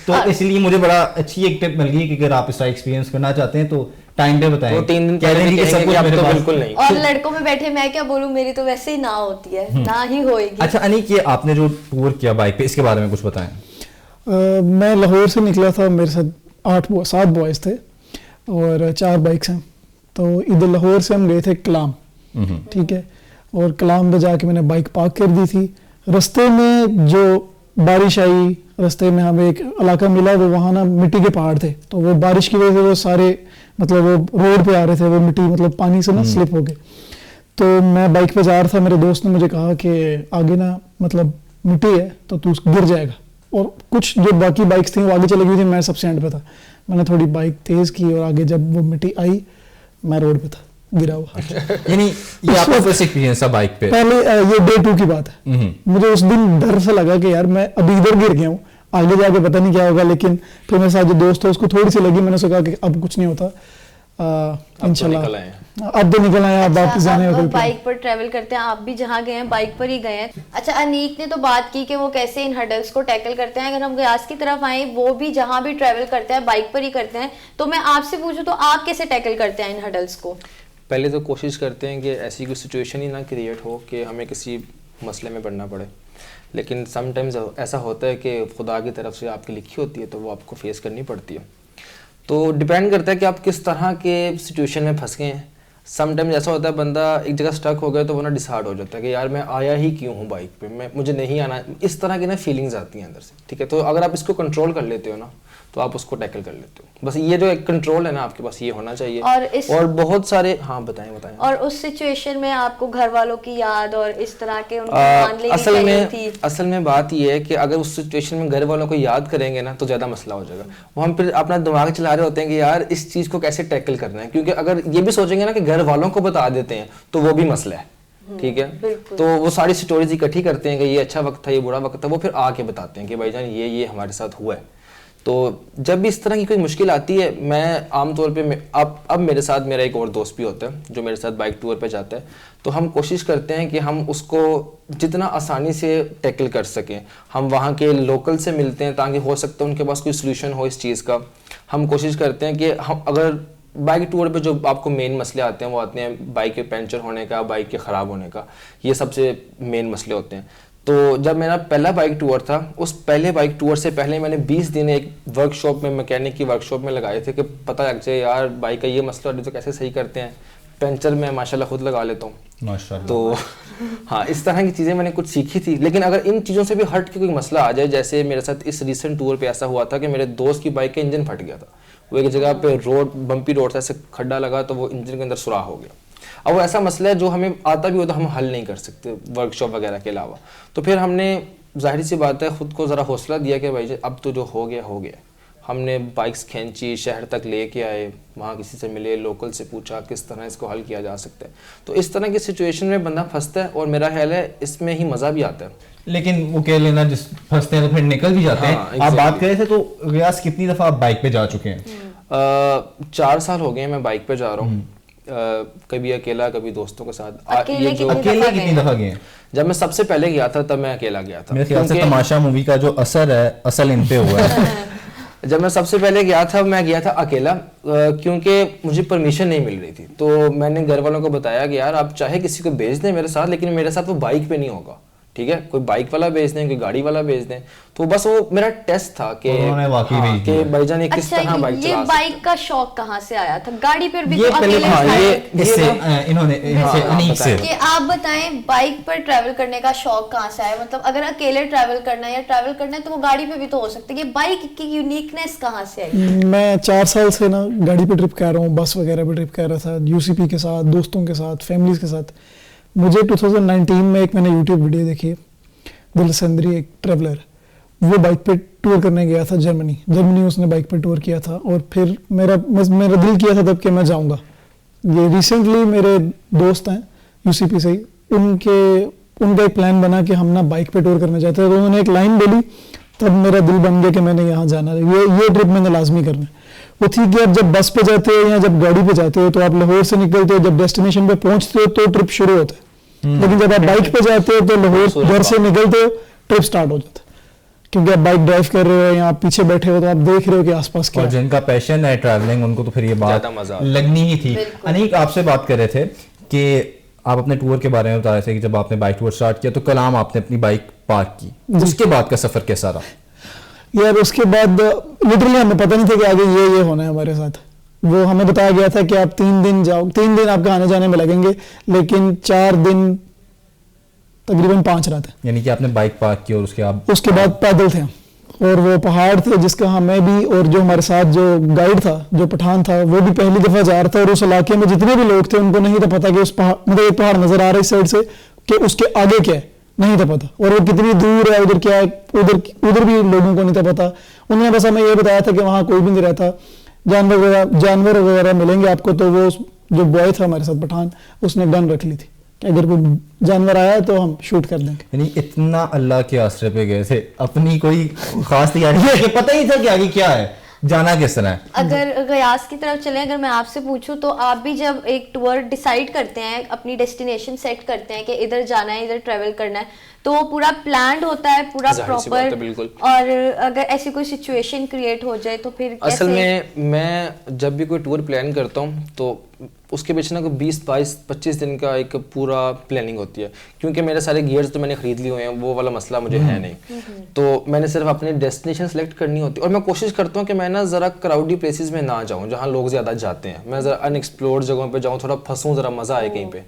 B: तो इसलिए मुझे बड़ा अच्छी एक टिप मिल गई कि अगर आप इसका एक्सपीरियंस करना चाहते हैं तो टाइम पे बताएं।
E: वो 3 दिन
B: कह
E: पहले
B: देंगे कि सब
E: कहेंगे
B: कुछ
E: कि अब
B: मेरे
E: तो
B: पास
E: बिल्कुल नहीं।
A: और लड़कों में बैठे मैं क्या बोलूँ, मेरी तो वैसे ही ना होती है, ना ही होएगी।
B: अच्छा अनीक, ये आपने जो टूर किया बाइक पे, इसके बारे में कुछ बताएं।
D: मैं लाहौर से निकला था, मेरे साथ 7 बॉयज़ थे और 4 बाइक्स हैं। तो इधर लाहौर से हम गए थे कलाम, ठीक है, और कलाम में जाके मैंने बाइक पार्क कर दी थी। रास्ते में जो बारिश आई, रास्ते में हमें एक इलाका मिला, वो वहाँ ना मिट्टी के पहाड़ थे, तो वो बारिश की वजह से वो सारे मतलब वो रोड पे आ रहे थे, वो मिट्टी मतलब पानी से ना स्लिप हो गए। तो मैं बाइक पे जा रहा था, मेरे दोस्त ने मुझे कहा कि आगे ना मतलब मिट्टी है तो तू गिर जाएगा, और कुछ जो बाकी बाइक्स थी वो आगे चली गई थी, मैं सबसे एंड पे था। मैंने थोड़ी बाइक तेज़ की और आगे जब वो मिट्टी आई मैं रोड पे था, गिरा हुआ।
B: यानी ये आपका फर्स्ट एक्सपीरियंस था बाइक पे?
D: पहले ये डे 2 की बात है। मुझे उस दिन डर से लगा कि यार मैं अभी इधर गिर गया हूँ, आगे जाके पता नहीं क्या होगा। लेकिन फिर मेरे साथ जो दोस्त था उसको थोड़ी सी लगी, मैंने उसको कहा कि अब कुछ नहीं होता, इंशाल्लाह अब तो निकल आया, अब वापस जाने का।
A: बाइक पर ट्रैवल करते हैं, आप भी जहाँ गए हैं बाइक पर ही गए हैं। अच्छा, अनीक ने तो बात की कि वो कैसे इन हर्डल्स को टैकल करते हैं। अगर हम गयास की तरफ आए, वो भी जहाँ भी ट्रैवल करते हैं बाइक पर ही करते हैं, तो मैं आपसे पूछूं तो आप कैसे टैकल करते हैं इन हर्डल्स को?
E: पहले तो कोशिश करते हैं कि ऐसी कोई सिचुएशन ही ना क्रिएट हो कि हमें किसी मसले में पड़ना पड़े। लेकिन समटाइम्स ऐसा होता है कि खुदा की तरफ से आपकी लिखी होती है तो वो आपको फेस करनी पड़ती है। तो डिपेंड करता है कि आप किस तरह के सिचुएशन में फंस गए हैं। समटाइम्स ऐसा होता है बंदा एक जगह स्टक हो गया तो वो ना डिसाइड हो जाता है कि यार मैं आया ही क्यों हूँ बाइक पे, मुझे नहीं आना, इस तरह की ना फीलिंग्स आती हैं अंदर से, ठीक है। तो अगर आप इसको कंट्रोल कर लेते हो ना तो आप उसको टैकल कर लेते हो। बस ये जो एक कंट्रोल है ना आपके पास, ये होना चाहिए। और बहुत सारे, हाँ बताएं।
A: और उस सिचुएशन में आपको घर वालों की याद और इस तरह के उनको मान लेनी चाहिए थी।
E: असल में बात ये है कि अगर उस सिचुएशन में घर वालों को याद करेंगे ना तो ज़्यादा मसला हो जाएगा। वो हम फिर अपना दिमाग चला रहे होते हैं कि यार इस चीज़ को कैसे टैकल करना है, क्योंकि अगर ये भी सोचेंगे ना कि घर वालों को बता देते हैं तो वो भी मसला है, ठीक है। तो वो सारी स्टोरीज इकट्ठी करते हैं कि ये अच्छा वक्त था, ये बुरा वक्त था, वो फिर आके बताते हैं कि भाईजान ये हमारे साथ हुआ है। तो जब भी इस तरह की कोई मुश्किल आती है, मैं आमतौर पे अब मेरे साथ मेरा एक और दोस्त भी होता है जो मेरे साथ बाइक टूर पे जाता है, तो हम कोशिश करते हैं कि हम उसको जितना आसानी से टैकल कर सकें। हम वहाँ के लोकल से मिलते हैं ताकि हो सकता है उनके पास कोई सोल्यूशन हो इस चीज़ का। हम कोशिश करते हैं कि हम अगर बाइक टूर पे जो आपको मेन मसले आते हैं वो आते हैं बाइक के पंचर होने का, बाइक के ख़राब होने का, ये सबसे मेन मसले होते हैं। तो जब मेरा पहला बाइक टूर था, उस पहले बाइक टूर से पहले मैंने 20 दिन एक वर्कशॉप में, मैकेनिक की वर्कशॉप में लगाए थे कि पता लग जाए यार बाइक का ये मसला है तो कैसे सही करते हैं। पंचर मैं माशाल्लाह खुद लगा लेता हूँ
B: माशाल्लाह।
E: तो हाँ, इस तरह की चीज़ें मैंने कुछ सीखी थी। लेकिन अगर इन चीज़ों से भी हट के कोई मसला आ जाए, जैसे मेरे साथ इस रिसेंट टूर पे ऐसा हुआ था कि मेरे दोस्त की बाइक का इंजन फट गया था। वो एक जगह पे बम्पी रोड से ऐसे खड्डा लगा तो वो इंजन के अंदर सुराख हो गया। अब वो ऐसा मसला है जो हमें आता भी हो तो हम हल नहीं कर सकते वर्कशॉप वगैरह के अलावा। तो फिर हमने जाहिर सी बात है ख़ुद को ज़रा हौसला दिया कि भाई अब तो जो हो गया हो गया। हमने बाइक्स खींची, शहर तक लेके आए, वहाँ किसी से मिले, लोकल से पूछा किस तरह इसको हल किया जा सकता है। तो इस तरह की सिचुएशन में बंदा फंसता है और मेरा ख्याल है इसमें ही मज़ा भी आता है।
B: लेकिन वो कह लेना जिस फंसते हैं तो फिर निकल भी जाते हैं। आप बात कर रहे थे तो रियाज कितनी दफ़ा आप बाइक पे जा चुके हैं?
E: 4 साल हो गए हैं मैं बाइक पे जा रहा हूँ। कभी अकेला, कभी दोस्तों के साथ।
B: अकेले कितनी दफा गए हैं?
E: जब मैं सबसे पहले गया था तब मैं अकेला गया था।
B: मेरे ख्याल से तमाशा मूवी का जो असर है असल इन पे हुआ है।
E: जब मैं सबसे पहले गया था मैं गया था अकेला, क्योंकि मुझे परमिशन नहीं मिल रही थी। तो मैंने घर वालों को बताया कि यार आप चाहे किसी को भेज दें मेरे साथ, लेकिन मेरे साथ वो बाइक पे नहीं होगा, ठीक है। कोई बाइक वाला भेज दें, कोई गाड़ी वाला भेज दें। तो बस वो मेरा टेस्ट था कि भाईजान ये किस तरह बाइक चला।
A: ये बाइक का शौक कहाँ से आया था? गाड़ी पर भी
B: ये
A: तो अकेले
B: इन्होंने
A: आप बताएं बाइक पर ट्रैवल करने का शौक कहाँ से आया? मतलब अगर अकेले ट्रैवल करना है या ट्रैवल करना है तो वो गाड़ी पे भी तो हो सकता है। ये बाइक की यूनिकनेस कहाँ से आई?
D: मैं 4 साल से ना गाड़ी पे ट्रिप कर रहा हूँ, बस वगैरह पे ट्रिप कर रहा था, यूसीपी के साथ, दोस्तों के साथ, फैमिलीज के साथ। मुझे 2019 में एक मैंने यूट्यूब वीडियो देखी, दिलसंद्री एक ट्रैवलर, वो बाइक पे टूर करने गया था जर्मनी उसने बाइक पे टूर किया था। और फिर मेरा दिल किया था तब कि मैं जाऊंगा। ये रिसेंटली मेरे दोस्त हैं यूसीपी से ही, उनका एक प्लान बना कि हम ना बाइक पे टूर करना चाहते हैं। तो उन्होंने एक लाइन बोली, तब मेरा दिल बन गया कि मैंने यहाँ जाना है, ये ट्रिप मैंने लाजमी करना है। वो थी कि आप जब बस पे जाते हो या जब गाड़ी पे जाते हो तो आप लाहौर से निकलते हो, जब डेस्टिनेशन पे पहुंचते हो तो ट्रिप शुरू होता है। लेकिन जब आप बाइक पे जाते हो तो लाहौर घर से निकलते हो ट्रिप स्टार्ट हो जाता है, क्योंकि आप बाइक ड्राइव कर रहे हो या आप पीछे बैठे हो तो आप देख रहे हो कि आसपास क्या
B: है। और जिनका पैशन है ट्रैवलिंग उनको तो फिर ये बात लगनी ही थी। अनीक आपसे बात कर रहे थे कि आप अपने टूर के बारे में बता रहे थे कि जब आपने बाइक टूर स्टार्ट किया तो कलाम आपने अपनी बाइक पार्क की, उसके बाद का सफर कैसा रहा?
D: यार उसके बाद लिटरली हमें पता नहीं था कि आगे ये होना है हमारे साथ। वो हमें बताया गया था कि आप 3 दिन जाओ, 3 दिन आपके आने जाने में लगेंगे, लेकिन 4 दिन तकरीबन 5 रात है।
B: यानी कि आपने बाइक पार्क की और उसके बाद
D: पैदल थे और वो पहाड़ थे जिसका हमें भी, और जो हमारे साथ जो गाइड था, जो पठान था, वो भी पहली दफा जा रहा था। और उस इलाके में जितने भी लोग थे उनको नहीं था पता कि उस पहाड़, मतलब एक पहाड़ नजर आ रहा है इस साइड से, कि उसके आगे क्या है नहीं था पता, और वो कितनी दूर है, उधर क्या है, उधर भी लोगों को नहीं था पता। उन्होंने बस हमें ये बताया था कि वहाँ कोई भी नहीं रहता, जानवर वगैरह मिलेंगे आपको। तो वो जो बॉय था हमारे साथ पठान, उसने गन रख ली थी कि अगर कोई जानवर आया तो हम शूट कर देंगे।
B: यानी इतना अल्लाह के आसरे पे गए थे, अपनी कोई खास तैयारी नहीं, पता ही था कि आगे क्या है, जाना किस तरह है।
A: अगर गयास की तरफ चलें, अगर मैं आपसे पूछूं तो आप भी जब एक टूर डिसाइड करते हैं, अपनी डेस्टिनेशन सेट करते हैं कि इधर जाना है, इधर ट्रैवल करना है, तो पूरा प्लान्ड होता है, पूरा
E: ज़ाहिर सी बात है,
A: प्रॉपर।
E: बिल्कुल।
A: और अगर ऐसी कोई सिचुएशन क्रिएट हो जाए तो फिर कैसे?
E: असल में मैं जब भी कोई टूर प्लान करता हूँ तो उसके पीछे ना कोई 20-22-25 दिन का एक पूरा प्लानिंग होती है, क्योंकि मेरे सारे गियर्स तो मैंने खरीद लिए हुए हैं, वो वाला मसला मुझे है नहीं। तो मैंने सिर्फ अपनी डेस्टिनेशन सेलेक्ट करनी होती है, और मैं कोशिश करता हूँ कि मैं ना ज़रा क्राउडी प्लेसेस में ना जाऊँ जहाँ लोग ज़्यादा जाते हैं, मैं ज़रा अनएक्सप्लोर्ड जगहों पर जाऊँ, थोड़ा फंसूँ, ज़रा मज़ा आए कहीं पर।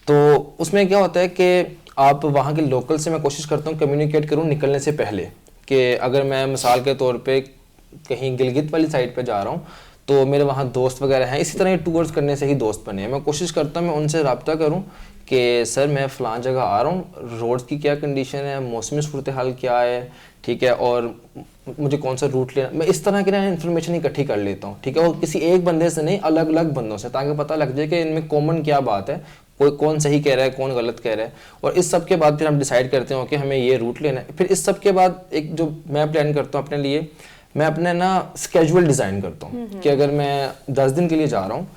E: तो उसमें क्या होता है कि आप वहाँ के लोकल से मैं कोशिश करता हूँ कम्युनिकेट करूँ निकलने से पहले, कि अगर मैं मिसाल के तौर पे कहीं गिलगित वाली साइड पे जा रहा हूँ तो मेरे वहाँ दोस्त वगैरह हैं, इसी तरह ये टूर्स करने से ही दोस्त बने हैं। मैं कोशिश करता हूँ मैं उनसे रब्ता करूँ कि सर मैं फ़लाँ जगह आ रहा हूँ, रोड्स की क्या कंडीशन है, मौसमी सूरत हाल क्या है, ठीक है, और मुझे कौन सा रूट लेना। मैं इस तरह की ना इन्फॉर्मेशन इकट्ठी कर लेता हूँ, ठीक है, और किसी एक बंदे से नहीं, अलग अलग बंदों से, ताकि पता लग जाए कि इनमें कॉमन क्या बात है, कोई कौन सही कह रहा है, कौन गलत कह रहा है। और इस सब के बाद फिर हम डिसाइड करते हैं कि हमें ये रूट लेना है। फिर इस सब के बाद एक जो मैं प्लान करता हूँ अपने लिए, मैं अपने ना स्केड्यूल डिज़ाइन करता हूँ कि अगर मैं 10 दिन के लिए जा रहा हूँ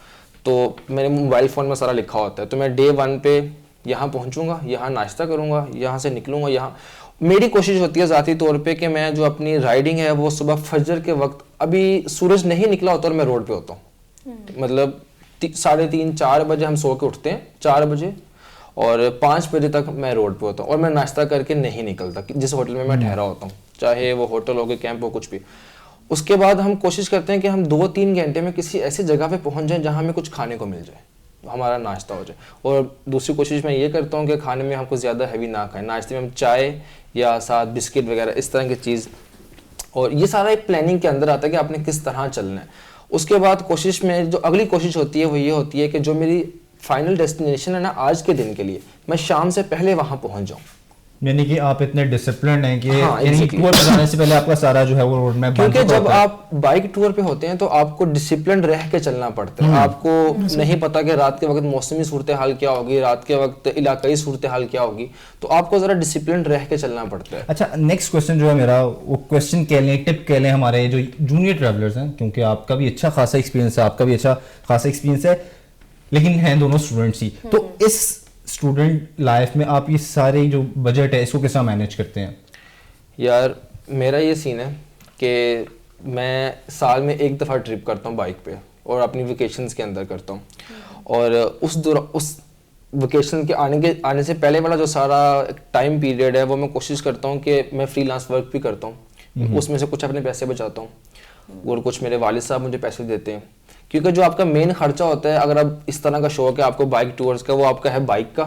E: तो मेरे मोबाइल फ़ोन में सारा लिखा होता है, तो मैं डे 1 पे यहाँ पहुँचूँगा, यहाँ नाश्ता करूँगा, यहाँ से निकलूँगा, यहाँ मेरी कोशिश होती है ज़ाती तौर पे कि मैं जो अपनी राइडिंग है वो सुबह फजर के वक्त, अभी सूरज नहीं निकला होता और मैं रोड पे होता हूँ, मतलब 3:30-4 बजे हम सो के उठते हैं, 4 बजे, और 5 बजे तक मैं रोड पे होता हूँ, और मैं नाश्ता करके नहीं निकलता जिस होटल में मैं ठहरा होता हूँ, चाहे वो होटल हो गया, कैंप हो, कुछ भी। उसके बाद हम कोशिश करते हैं कि हम 2-3 घंटे में किसी ऐसी जगह पे पहुँच जाएं जहाँ हमें कुछ खाने को मिल जाए, हमारा नाश्ता हो जाए। और दूसरी कोशिश मैं ये करता हूँ कि खाने में हम कुछ ज़्यादा हैवी ना खाएं, नाश्ते में हम चाय या साथ बिस्किट वगैरह इस तरह की चीज़, और ये सारा एक प्लानिंग के अंदर आता है कि आपने किस तरह चलना है। उसके बाद कोशिश में जो अगली कोशिश होती है वो ये होती है कि जो मेरी फाइनल डेस्टिनेशन है ना आज के दिन के लिए, मैं शाम से पहले वहाँ पहुँच जाऊँ।
B: यानी कि आप इतने डिसिप्लिन हैं कि
E: हाँ,
B: यानी
E: exactly।
B: टूर पे जाने से पहले आपका सारा जो है वो रोड मैप
E: क्योंकि जब आप बाइक टूर पे होते हैं तो आपको डिसिप्लिन रह के चलना पड़ता है, आपको नहीं पता कि रात के वक्त मौसमी सूरत हाल क्या होगी, रात के वक्त इलाकाई सूरत हाल क्या होगी, तो आपको ज़रा डिसिप्लिन रह के चलना पड़ता है।
B: अच्छा, नेक्स्ट क्वेश्चन जो है मेरा, वो क्वेश्चन कह लें, टिप कह लें हमारे जो जूनियर ट्रैवलर्स हैं, क्योंकि आपका भी अच्छा खासा एक्सपीरियंस है, आपका भी अच्छा खासा एक्सपीरियंस है, लेकिन हैं दोनों स्टूडेंट्स ही, तो इस स्टूडेंट लाइफ में आप ये सारे जो बजट है इसको कैसा मैनेज करते हैं?
E: यार मेरा ये सीन है कि मैं साल में एक दफ़ा ट्रिप करता हूँ बाइक पे, और अपनी वेकेशंस के अंदर करता हूँ, और उस वेकेशन के आने से पहले वाला जो सारा टाइम पीरियड है वो मैं कोशिश करता हूँ कि मैं फ्रीलांस वर्क भी करता हूँ, उसमें से कुछ अपने पैसे बचाता हूँ और कुछ मेरे वालिद साहब मुझे पैसे देते हैं, क्योंकि जो आपका मेन खर्चा होता है, अगर आप इस तरह का शौक है आपको बाइक टूर्स का, वो आपका है बाइक का,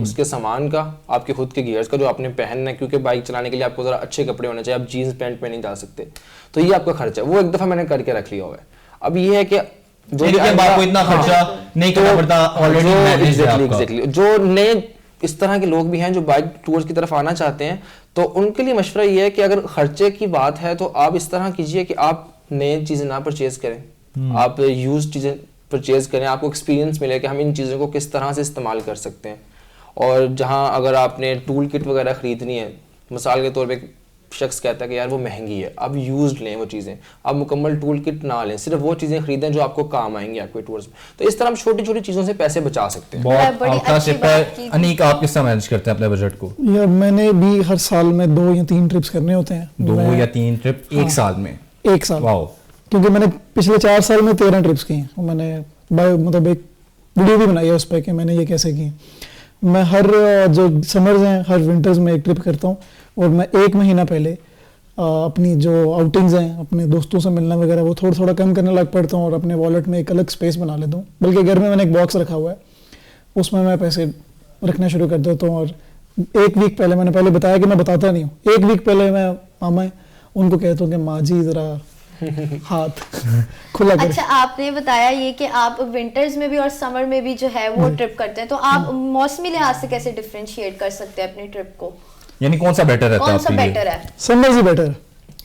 E: उसके सामान का, आपके खुद के गियर्स का जो आपने पहनना है, क्योंकि बाइक चलाने के लिए आपको ज़रा अच्छे कपड़े होने चाहिए, आप जीन्स पैंट में नहीं जा सकते, तो ये आपका खर्चा है, वो एक दफ़ा मैंने करके रख लिया हुआ है। अब ये है कि जो
B: आपको इतना खर्चा नहीं करना पड़ता, ऑलरेडी
E: एग्जैक्टली जो नए इस तरह के लोग भी हैं जो बाइक टूर्स की तरफ आना चाहते हैं, तो उनके लिए मशवरा ये है कि अगर खर्चे की बात है तो आप इस तरह कीजिए कि आप नई चीज़ें ना परचेज करें, आप यूज चीज़ें परचेज करें, आपको एक्सपीरियंस मिले कि हम इन चीज़ों को किस तरह से इस्तेमाल कर सकते हैं। और जहाँ अगर आपने टूल किट वगैरह ख़रीदनी है, मिसाल के तौर पे एक शख्स कहता है कि यार वो महंगी है, आप यूज्ड लें वो चीज़ें, आप मुकम्मल टूल किट ना लें, सिर्फ वो चीज़ें खरीदें जो आपको काम आएंगी आपके टूर्स में। तो इस तरह हम छोटी छोटी चीज़ों से पैसे बचा सकते हैं।
B: बहुत
A: बड़ी
B: आपका
A: अच्छी
B: सिर्फ
A: बात की।
B: अनीक, आप किस तरह मैनेज करते हैं अपने बजट को?
D: यार मैंने भी हर साल में 2 या 3 ट्रिप्स करने होते हैं।
B: 2
D: मैं-
B: या 3 ट्रिप एक साल में?
D: एक साल,
B: वाओ।
D: क्योंकि मैंने पिछले 4 साल में 13 ट्रिप्स की हैं, और मैंने मतलब एक वीडियो भी बनाई है उस पर कि मैंने ये कैसे की। मैं हर जो समर्स हैं, हर विंटर्स में एक ट्रिप करता हूँ, और मैं 1 महीना पहले अपनी जो आउटिंग्स हैं, अपने दोस्तों से मिलना वगैरह, वो थोड़ा थोड़ा कम करने लग पड़ता हूँ, और अपने वॉलेट में एक अलग स्पेस बना लेता हूँ। बल्कि घर में मैंने एक बॉक्स रखा हुआ है, उसमें मैं पैसे रखना शुरू कर देता हूँ। और 1 वीक पहले, मैंने पहले बताया कि मैं बताता नहीं हूँ, 1 वीक पहले मैं मामा उनको कहता हूँ कि माँ जी ज़रा हाथ खुला कर।
A: अच्छा, आपने बताया ये कि आप विंटर्स में भी और समर में भी जो है वो ट्रिप करते हैं, तो आप मौसमी लिहाज से कैसे डिफरेंशिएट कर सकते हैं अपने ट्रिप को?
B: यानी कौन सा बेटर रहता है
A: कौन सा
B: आपके लिए?
A: बेटर है?
D: समर ही बेटर है।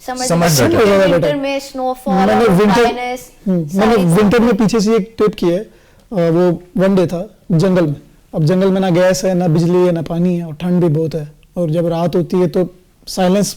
A: Summer
B: Summer
A: better
B: better।
A: है।
D: Summer
A: winter
D: better।
A: में स्नोफॉल
D: मैंने
A: और
D: विंटर
A: ड्राइनेस,
D: मैंने विंटर में पीछे से एक ट्रिप की है, वो 1 डे था जंगल में। अब जंगल में ना गैस है, ना बिजली है, ना पानी है, और ठंड भी बहुत है, और जब रात होती है तो साइलेंस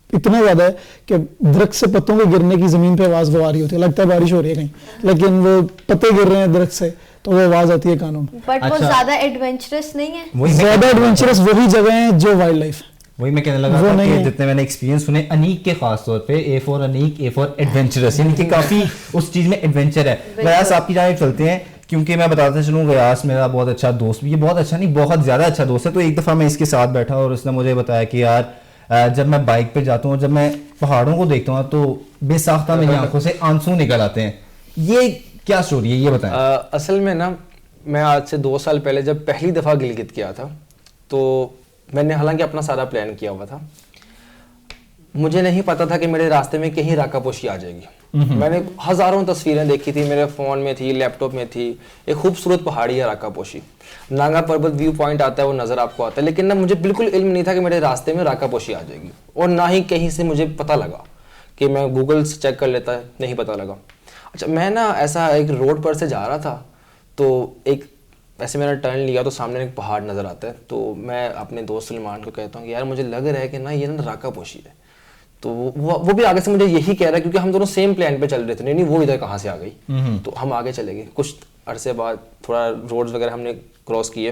D: इतना ज़्यादा है कि दरख्त से पत्तों के गिरने की ज़मीन पे आवाज़ आ रही होती है, लगता है बारिश हो रही है कहीं, लेकिन वो पत्ते गिर रहे हैं दरख्त से, तो वो आवाज़ आती है कानों में।
A: बट वो
B: अच्छा।
A: ज्यादा एडवेंचरस नहीं है।
B: वही
D: ज़्यादा एडवेंचरस वही जगह हैं जो वाइल्ड लाइफ है।
B: वही मैं कहने लगा
D: वो
B: था
D: नहीं
B: कि
D: है।
B: जितने मैंने एक्सपीरियंस सुने अनीक के खास तौर पे, A for Aneek, A for adventurous, यानी कि काफी उस चीज में एडवेंचर है। गयास आपकी जानिब चलते हैं, क्योंकि मैं बताता चलूँ गयास मेरा बहुत अच्छा दोस्त भी, ये बहुत अच्छा नहीं बहुत ज्यादा अच्छा दोस्त है। तो एक दफा मैं इसके साथ बैठा और उसने मुझे बताया कि यार जब मैं बाइक पे जाता हूँ, जब मैं पहाड़ों को देखता हूँ तो बेसाख्ता मेरी आंखों से आंसू निकल आते हैं। ये क्या स्टोरी है, ये बताएं।
E: असल में ना, मैं आज से 2 साल पहले जब पहली दफ़ा गिलगित किया था, तो मैंने हालांकि अपना सारा प्लान किया हुआ था। मुझे नहीं पता था कि मेरे रास्ते में कहीं राकापोशी आ जाएगी। मैंने हज़ारों तस्वीरें देखी थी, मेरे फ़ोन में थी, लैपटॉप में थी। एक खूबसूरत पहाड़ी है राकापोशी, नागा पर्वत व्यू पॉइंट आता है, वो नज़र आपको आता है। लेकिन ना मुझे बिल्कुल इल्म नहीं था कि मेरे रास्ते में राकापोशी आ जाएगी, और ना ही कहीं से मुझे पता लगा कि मैं गूगल से चेक कर लेता है, नहीं पता लगा। अच्छा, मैं ना ऐसा एक रोड पर से जा रहा था, तो एक ऐसे मैंने टर्न लिया तो सामने एक पहाड़ नज़र आता है। तो मैं अपने दोस्त सलमान को कहता हूँ कि यार मुझे लग रहा है कि ना ये ना राकापोशी है। तो वो भी आगे से मुझे यही कह रहा है, क्योंकि हम दोनों सेम प्लान पे चल रहे थे। नहीं वो इधर कहाँ से आ गई। तो हम आगे चले गए। कुछ अरसे बाद थोड़ा रोड्स वगैरह हमने क्रॉस किए,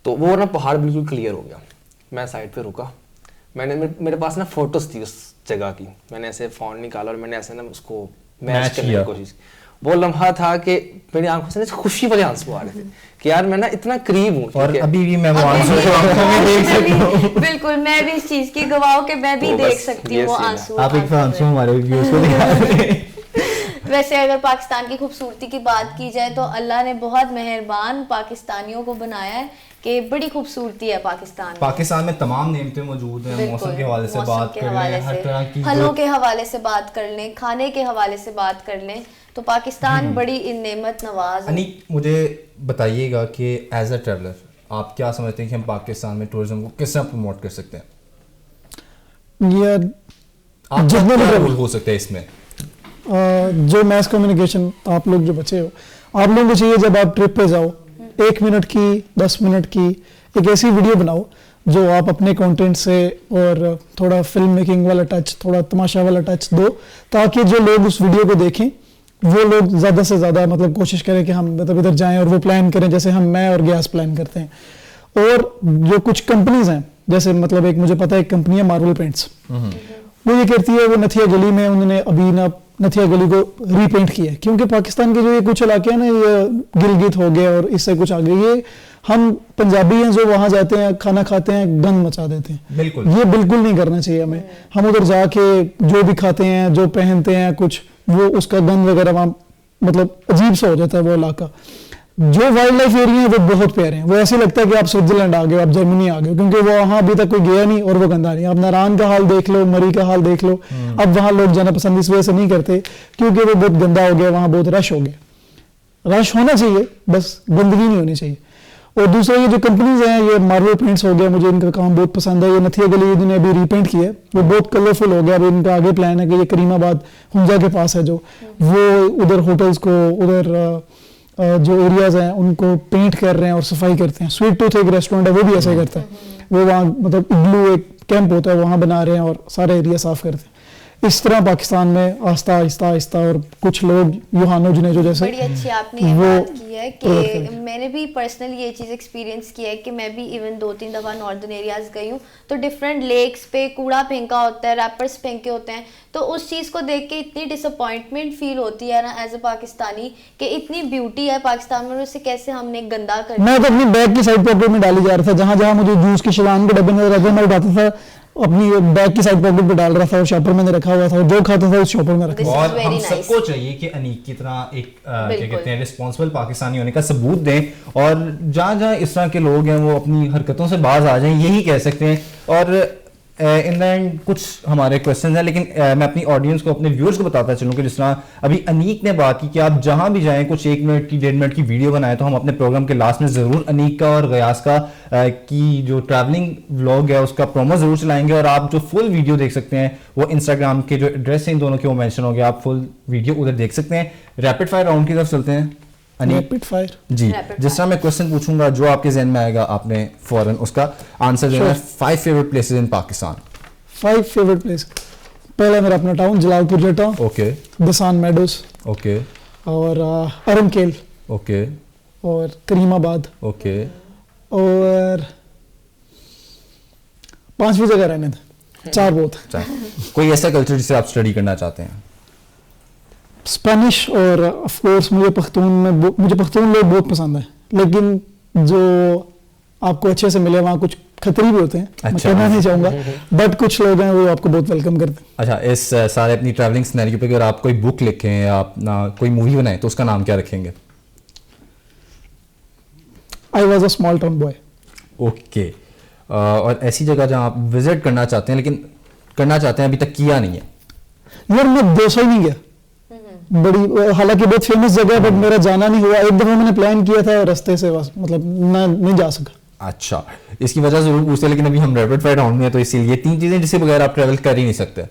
E: तो वो ना पहाड़ बिल्कुल क्लियर हो गया। मैं साइड पे रुका, मेरे पास ना फोटोज थी उस जगह की। मैंने ऐसे फ़ोन निकाला और मैंने ऐसे ना उसको मैच करने की कोशिश। वो लम्हा था कि मेरी आंखों से खुशी वाले आंसू आ रहे थे कि यार मैं ना इतना करीब हूँ।
B: और अभी भी मैं वो
A: अभी
B: आंसू
A: भी-
B: आंखों में देख सकता हूँ।
A: बिल्कुल, मैं भी इस चीज की गवाह हूं कि मैं भी
E: तो
A: देख
E: बस
A: सकती
E: ये
A: हूँ वो
E: सीन है।
A: आंसू
B: आप एक
A: आंखों
B: आंसू
A: में।
B: हमारे व्यूअर्स को दिखा दें।
A: वैसे अगर पाकिस्तान की खूबसूरती की बात की जाए तो अल्लाह ने बहुत मेहरबान पाकिस्तानियों को बनाया है कि बड़ी खूबसूरती है पाकिस्तान में।
B: पाकिस्तान में तमाम नेमतें मौजूद हैं, मौसम के हवाले से
A: मौसम
B: बात
A: के
B: कर
A: हवाले
B: लें, हर
A: से,
B: तरह की
A: फलों के हवाले से बात कर लें, खाने के हवाले से बात कर लें, तो पाकिस्तान बड़ी इन नेमत नवाज है।
B: अनीक, मुझे बताइएगा कि एज अ ट्रैवलर आप क्या समझते हैं कि हम पाकिस्तान में टूरिज्म को किस तरह प्रमोट कर सकते हैं?
D: ये
B: आपका
D: जितने भी
B: क्या
D: travel-
B: रोल हो सकता है इसमें?
D: जो मैस कम्युनिकेशन, आप लोग जो बचे हो, आप लोगों को चाहिए जब आप ट्रिप पे जाओ 1 मिनट की 10 मिनट की एक ऐसी वीडियो बनाओ जो आप अपने कंटेंट से और थोड़ा फिल्म मेकिंग वाला टच, थोड़ा तमाशा वाला टच दो, ताकि जो लोग उस वीडियो को देखें वो लोग ज़्यादा से ज़्यादा मतलब कोशिश करें कि हम मतलब इधर जाएं और वो प्लान करें जैसे मैं और गयास प्लान करते हैं। और जो कुछ कंपनीज हैं, जैसे मतलब एक मुझे पता है एक कंपनी है मार्बल पेंट्स, वो ये करती है, वो नथिया गली में उन्होंने अभी ना नथिया गली को रीपेंट किया है, क्योंकि पाकिस्तान के जो ये कुछ इलाके हैं ना, ये गिलगित हो गए और इससे कुछ आगे, ये हम पंजाबी हैं जो वहाँ जाते हैं खाना खाते हैं गंद मचा देते हैं।
B: बिल्कुल।
D: ये बिल्कुल नहीं करना चाहिए हमें। हम उधर जाके जो भी खाते हैं, जो पहनते हैं कुछ, वो उसका गंद वगैरह वहाँ मतलब अजीब सा हो जाता है वो इलाका। जो वाइल्ड लाइफ एरिया है वो बहुत प्यारे हैं, वो ऐसे लगता है कि आप स्विट्जरलैंड आ गए, आप जर्मनी आ गए, क्योंकि वो वहाँ अभी तक कोई गया नहीं और वो गंदा नहीं। आप नारायण का हाल देख लो, मरी का हाल देख लो, अब वहाँ लोग जाना पसंद इस वजह से नहीं करते क्योंकि वो बहुत गंदा हो गया, वहाँ बहुत रश हो गया। रश होना चाहिए, बस गंदगी नहीं होनी चाहिए। और दूसरा ये जो कंपनीज हैं, ये मार्बल पेंट्स हो गया, मुझे इनका काम बहुत पसंद है। ये नथिया गली इन्होंने अभी रीपेंट किया है, वो बहुत कलरफुल हो गया। अभी इनका आगे प्लान है कि ये करीमाबाद हुंजा के पास है जो, वो उधर होटल्स को, उधर जो एरियाज हैं उनको पेंट कर रहे हैं और सफाई करते हैं। स्वीट टूथ एक रेस्टोरेंट है, वो भी ऐसा ही करता है। वो वहाँ मतलब इग्लू एक कैंप होता है, वहाँ बना रहे हैं और सारा एरिया साफ करते हैं। इस तरह पाकिस्तान में आहिस्ता आहिस्ता आहिस्ता, और कुछ लोग यूहानो जिनेजो जैसे,
A: बड़ी अच्छी आपने ये
D: वो
A: बात की है कि मैंने भी पर्सनली ये चीज़ एक्सपीरियंस किया है कि मैं भी इवन 2-3 दफ़ा नॉर्दर्न एरियाज गई हूँ, तो डिफरेंट लेक्स पे कूड़ा फेंका होता है, रैपर्स फेंके होते हैं, तो उस चीज़ को देख के इतनी डिसअपॉइंटमेंट फील होती है ना एज अ पाकिस्तानी कि इतनी ब्यूटी है पाकिस्तान में, उसे कैसे हमने गंदा कर
D: मैं तो अपनी बैग की साइड पॉकेट में डाली जा रहा था, जहाँ जहाँ मुझे जूस के शलान के डब्बे नजर आते थे, मैं उठाता था अपनी बैग की साइड पॉकेट पे डाल रहा था और शॉपर मैंने रखा हुआ था, और जो खाता था उस शॉपर में रखा।
A: This is
B: और
A: very
B: हम
A: nice.
B: सबको चाहिए कि अनीक की तरह एक क्या
A: बिल्कुल।
B: कहते हैं रिस्पॉन्सिबल पाकिस्तानी होने का सबूत दें, और जहाँ जहाँ इस तरह के लोग हैं वो अपनी हरकतों से बाज आ जाएं, यही कह सकते हैं। और इन द एंड कुछ हमारे क्वेश्चन हैं, लेकिन मैं अपनी ऑडियंस को, अपने व्यूअर्स को बताता चलूँ कि जिस तरह अभी अनीक ने बात की कि आप जहाँ भी जाएं कुछ 1 मिनट की 1.5 मिनट की वीडियो बनाएं, तो हम अपने प्रोग्राम के लास्ट में ज़रूर अनीक का और गयास का की जो ट्रैवलिंग व्लॉग है उसका प्रोमो ज़रूर चलाएंगे। और आप जो फुल वीडियो देख सकते हैं वो इंस्टाग्राम के जो एड्रेस हैं इन दोनों के वो मेंशन हो गया, आप फुल वीडियो उधर देख सकते हैं। रैपिड फायर राउंड की तरफ चलते हैं अनीक
D: रैपिड फायर
B: जी।
A: Rapid
B: जिस तरह मैं क्वेश्चन पूछूंगा जो आपके जहन में आएगा आपने फौरन उसका आंसर देना है। 5 favourite places in Pakistan.
D: 5 favourite place. पहला मेरा अपना टाउन जलालपुर जटा,
B: ओके
D: दसान मेडोस
B: ओके
D: और अरमकेल।
B: ओके
D: और करीमाबाद,
B: ओके
D: और 5वीं जगह रहने थे, 4 बहुत हैं।
B: कोई ऐसा कल्चर जिसे आप स्टडी करना चाहते हैं?
D: स्पेनिश और ऑफ कोर्स मुझे पख्तून लोग बहुत पसंद है, लेकिन जो आपको अच्छे से मिले वहाँ कुछ खतरे भी होते हैं, मैं
B: अच्छा।
D: कहना नहीं चाहूँगा, बट कुछ लोग हैं वो आपको बहुत वेलकम करते हैं।
B: अच्छा, इस सारे अपनी ट्रैवलिंग सिनेरियो पे अगर आप कोई बुक लिखें या अपना कोई मूवी बनाएं तो उसका नाम क्या रखेंगे?
D: I was a small town boy.
B: Okay, और ऐसी जगह जहाँ आप विजिट करना चाहते हैं लेकिन करना चाहते हैं अभी तक किया नहीं है?
D: यार मैं 200 ही नहीं गया, बड़ी हालांकि बहुत फेमस जगह है, बट मेरा जाना नहीं हुआ। एक दफा मैंने प्लान किया था रास्ते से, बस मतलब नहीं जा सका।
B: अच्छा, इसकी वजह जरूर पूछते हैं, लेकिन अभी हम रैपिड फायर राउंड में हैं तो इसीलिए 3 चीजें जिसके बगैर आप ट्रैवल कर ही नहीं सकते।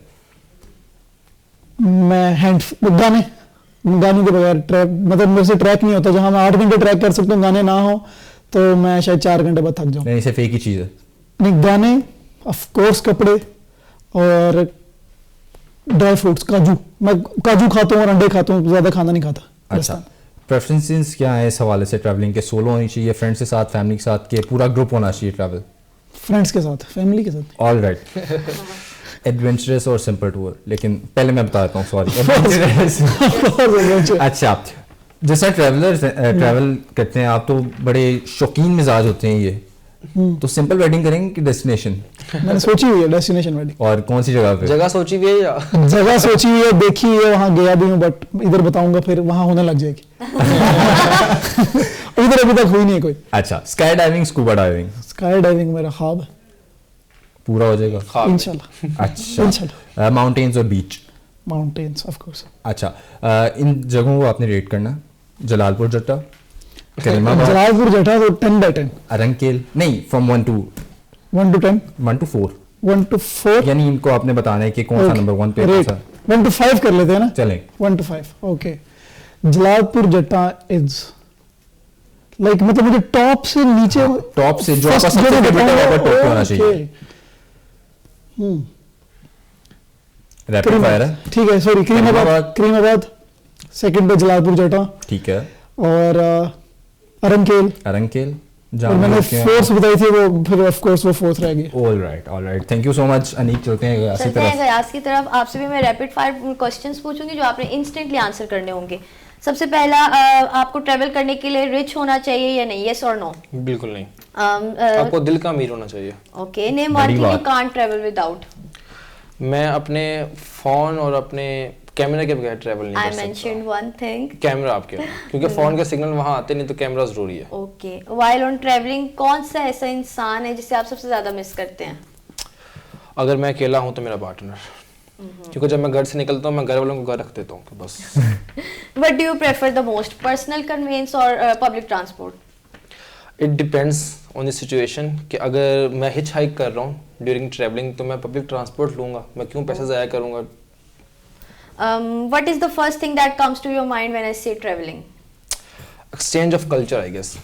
D: मैं गाने के बगैर मतलब मेरे से ट्रैक नहीं होता। जहां मैं 8 घंटे ट्रैक कर सकता हूँ, गाने ना हो तो मैं शायद 4 घंटे बाद थक जाऊँ।
B: नहीं, सिर्फ एक ही चीज है।
D: नहीं, गाने, ऑफ कोर्स कपड़े और ड्राई फ्रूट्स, काजू। मैं काजू खाता हूँ और अंडे खाता हूँ, ज्यादा खाना नहीं खाता।
B: अच्छा, प्रेफरेंसेस क्या है इस हवाले से ट्रैवलिंग के? सोलो होनी चाहिए, फ्रेंड्स के साथ, फैमिली के साथ, के पूरा ग्रुप होना चाहिए ट्रैवल?
D: फ्रेंड्स के साथ, फैमिली के साथ।
B: All right. एडवेंचरस और सिंपल टूर, लेकिन पहले मैं बता देता हूँ, सॉरी। एडवेंचरस। अच्छा, जैसा ट्रैवल करते हैं आप तो बड़े शौकीन मिजाज होते हैं ये, तो सिंपल वेडिंग करेंगे कि डेस्टिनेशन?
D: मैंने सोची हुई है डेस्टिनेशन वेडिंग।
B: और कौन सी जगह पे?
E: जगह सोची हुई है या
D: जगह सोची हुई है, देखी है, वहां गया भी हूँ, बट इधर बताऊंगा फिर वहां होने लग जाएगी। इधर अभी तक हुई नहीं है कोई।
B: अच्छा, sky diving, scuba diving?
D: Sky diving मेरा ख्वाब है,
B: पूरा हो जाएगा
E: ख्वाब?
D: इंशाल्लाह।
B: अच्छा,
D: इंशाल्लाह।
B: माउंटेन्स और बीच?
D: Mountains of course.
B: अच्छा, इन जगहों को आपने रेट करना। जलालपुर जट्टा, करीमाबाद,
D: जलालपुर जटा तो 10 by 10,
B: अरंकेल, नहीं, from 1 to
D: 1 to 10,
B: 1 to 4,
D: 1 to 4।
B: यानी इनको आपने बताना है कि कौन सा नंबर 1 पे, कौन
D: रेट
B: सा
D: 1 to 5 कर लेते हैं ना।
B: चलें।
D: 1 to 5, ओके। जलालपुर जटा इज लाइक मतलब मुझे टॉप से नीचे,
B: टॉप से जो आपका
D: first
B: सबसे
D: जगह
B: फेवरेट है
D: बताओ,
B: वहाँ पर टॉप पे होना
D: ओके।
B: चाहिए। रैपिड फायर है,
D: ठीक है, सॉरी, करीमाबाद, सेकंड पे जलालपुर जटा,
B: ठीक है,
D: और अरंकेल,
B: अरंकेल,
D: और मैंने फोर्थ बताई थी, वो फिर ऑफ कोर्स वो फोर्थ रह गई।
B: All right, thank you so much Aneek. चलते हैं गयास की
A: चलते हैं
B: तरफ।
A: गयास की तरफ। आपसे भी मैं रैपिड फायर क्वेश्चंस पूछूंगी जो आपने इंस्टेंटली आंसर करने होंगे। सबसे पहला, आपको ट्रैवल करने के लिए रिच होना चाहिए या नहीं? यस और नो?
E: बिल्कुल नहीं, आपको दिल का अमीर होना चाहिए।
A: Okay, name one thing you can't travel without.
E: मैं अपने फोन और अपने कैमरा के बगैर ट्रैवल नहीं
A: आई
E: कर सकता।
A: मेंशन्ड वन थिंग,
E: कैमरा आपके, क्योंकि फोन के सिग्नल वहां आते नहीं, तो कैमरा जरूरी है।
A: ओके। व्हाइल ऑन ट्रैवलिंग कौन सा ऐसा इंसान है जिसे आप सबसे ज्यादा मिस करते हैं?
E: अगर मैं अकेला हूं तो मेरा पार्टनर, क्योंकि जब मैं घर से निकलता हूं मैं घर वालों को घर रख देता हूं कि बस।
A: What do you prefer the most, personal conveyance और public transport?
E: It depends on the situation, कि अगर मैं हिच हाइक कर रहा हूँ ड्यूरिंग ट्रैवलिंग तो मैं पब्लिक ट्रांसपोर्ट लूंगा, मैं क्यों पैसा ज़ाया करूंगा।
A: What is the first thing that comes to your mind when I say traveling?
E: Exchange of culture I guess.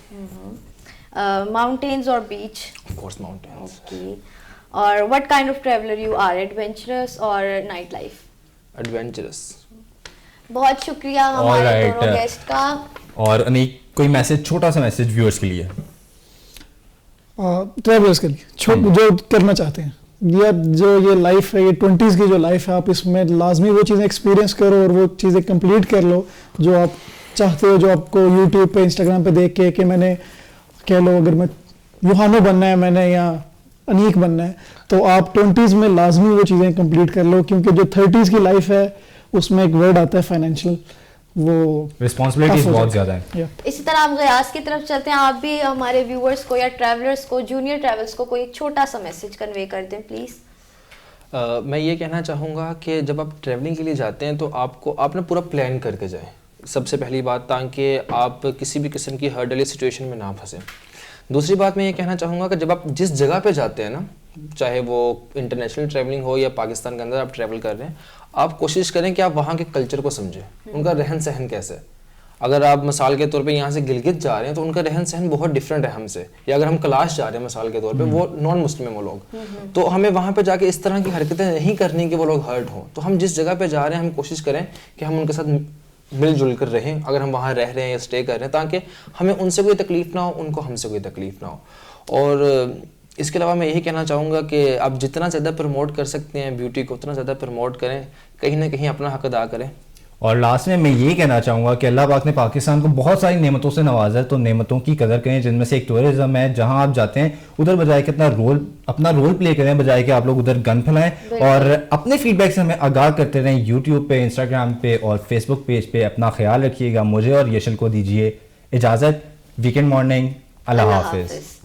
A: Mountains or beach?
E: Of course mountains.
A: Okay. Or what kind of traveler you are, adventurous or nightlife?
E: Adventurous.
A: बहुत शुक्रिया हमारे
B: Alright.
A: दोनों गेस्ट का।
B: और अनीक, कोई मैसेज, छोटा सा मैसेज व्यूअर्स के लिए?
D: ट्रैवलर्स के लिए जो करना चाहते हैं, या जो ये लाइफ है, ये 20s की जो लाइफ है, आप इसमें लाजमी वो चीज़ें एक्सपीरियंस करो और वो चीज़ें कंप्लीट कर लो जो आप चाहते हो, जो आपको यूट्यूब पे, इंस्टाग्राम पे देख के कि मैंने, कह लो अगर मैं यूहानो बनना है मैंने या अनीक बनना है, तो आप 20s में लाजमी वो चीज़ें कंप्लीट कर लो, क्योंकि जो 30s की लाइफ है उसमें एक वर्ड आता है फाइनेंशियल, वो
B: रिस्पॉन्सिबिलिटीज
D: tough हो
B: बहुत
D: जाता
B: ज़्यादा है।
D: Yeah.
A: इसी तरह हम गयास की तरफ चलते हैं। आप भी हमारे व्यूअर्स को या ट्रैवलर्स को, जूनियर ट्रैवलर्स को कोई एक छोटा सा मैसेज कन्वे कर दें प्लीज़।
E: मैं ये कहना चाहूँगा कि जब आप ट्रैवलिंग के लिए जाते हैं तो आप ना पूरा प्लान करके जाएं, सबसे पहली बात, ताकि आप किसी भी किस्म की हर्डल या सिचुएशन में ना फंसें। दूसरी बात मैं ये कहना चाहूँगा कि जब आप जिस जगह पे जाते हैं ना, चाहे वो इंटरनेशनल ट्रैवलिंग हो या पाकिस्तान के अंदर आप ट्रैवल कर रहे हैं, आप कोशिश करें कि आप वहाँ के कल्चर को समझें, उनका रहन सहन कैसे है। अगर आप मिसाल के तौर पे यहाँ से गिलगित जा रहे हैं तो उनका रहन सहन बहुत डिफरेंट है हमसे, या अगर हम कैलाश जा रहे हैं मिसाल के तौर पे, वो नॉन मुस्लिम है वो लोग, तो हमें वहाँ पे जाके इस तरह की हरकतें नहीं करनी कि वो लोग हर्ट हों। तो हम जिस जगह पे जा रहे हैं हम कोशिश करें कि हम उनके साथ मिलजुल कर रहें अगर हम वहाँ रह रहे हैं या स्टे कर रहे हैं, ताकि हमें उनसे कोई तकलीफ़ ना हो, उनको हमसे कोई तकलीफ़ ना हो। और इसके अलावा मैं यही कहना चाहूँगा कि आप जितना ज़्यादा प्रमोट कर सकते हैं ब्यूटी को, उतना ज़्यादा प्रमोट करें, कहीं ना कहीं अपना हक अदा करें।
B: और लास्ट में मैं ये कहना चाहूँगा कि अल्लाह पाक ने पाकिस्तान को बहुत सारी नेमतों से नवाजा है, तो नेमतों की कदर करें, जिनमें से एक टूरिज्म है। जहाँ आप जाते हैं उधर बजाय कि अपना रोल प्ले करें, बजाय कि आप लोग उधर गन फैलाएं। और अपने फीडबैक से हमें आगाह करते रहें यूट्यूब पे, इंस्टाग्राम पे और फेसबुक पेज पे। अपना ख्याल रखिएगा। मुझे और यशल को दीजिए इजाज़त। Weekend morning. अल्लाह हाफिज़।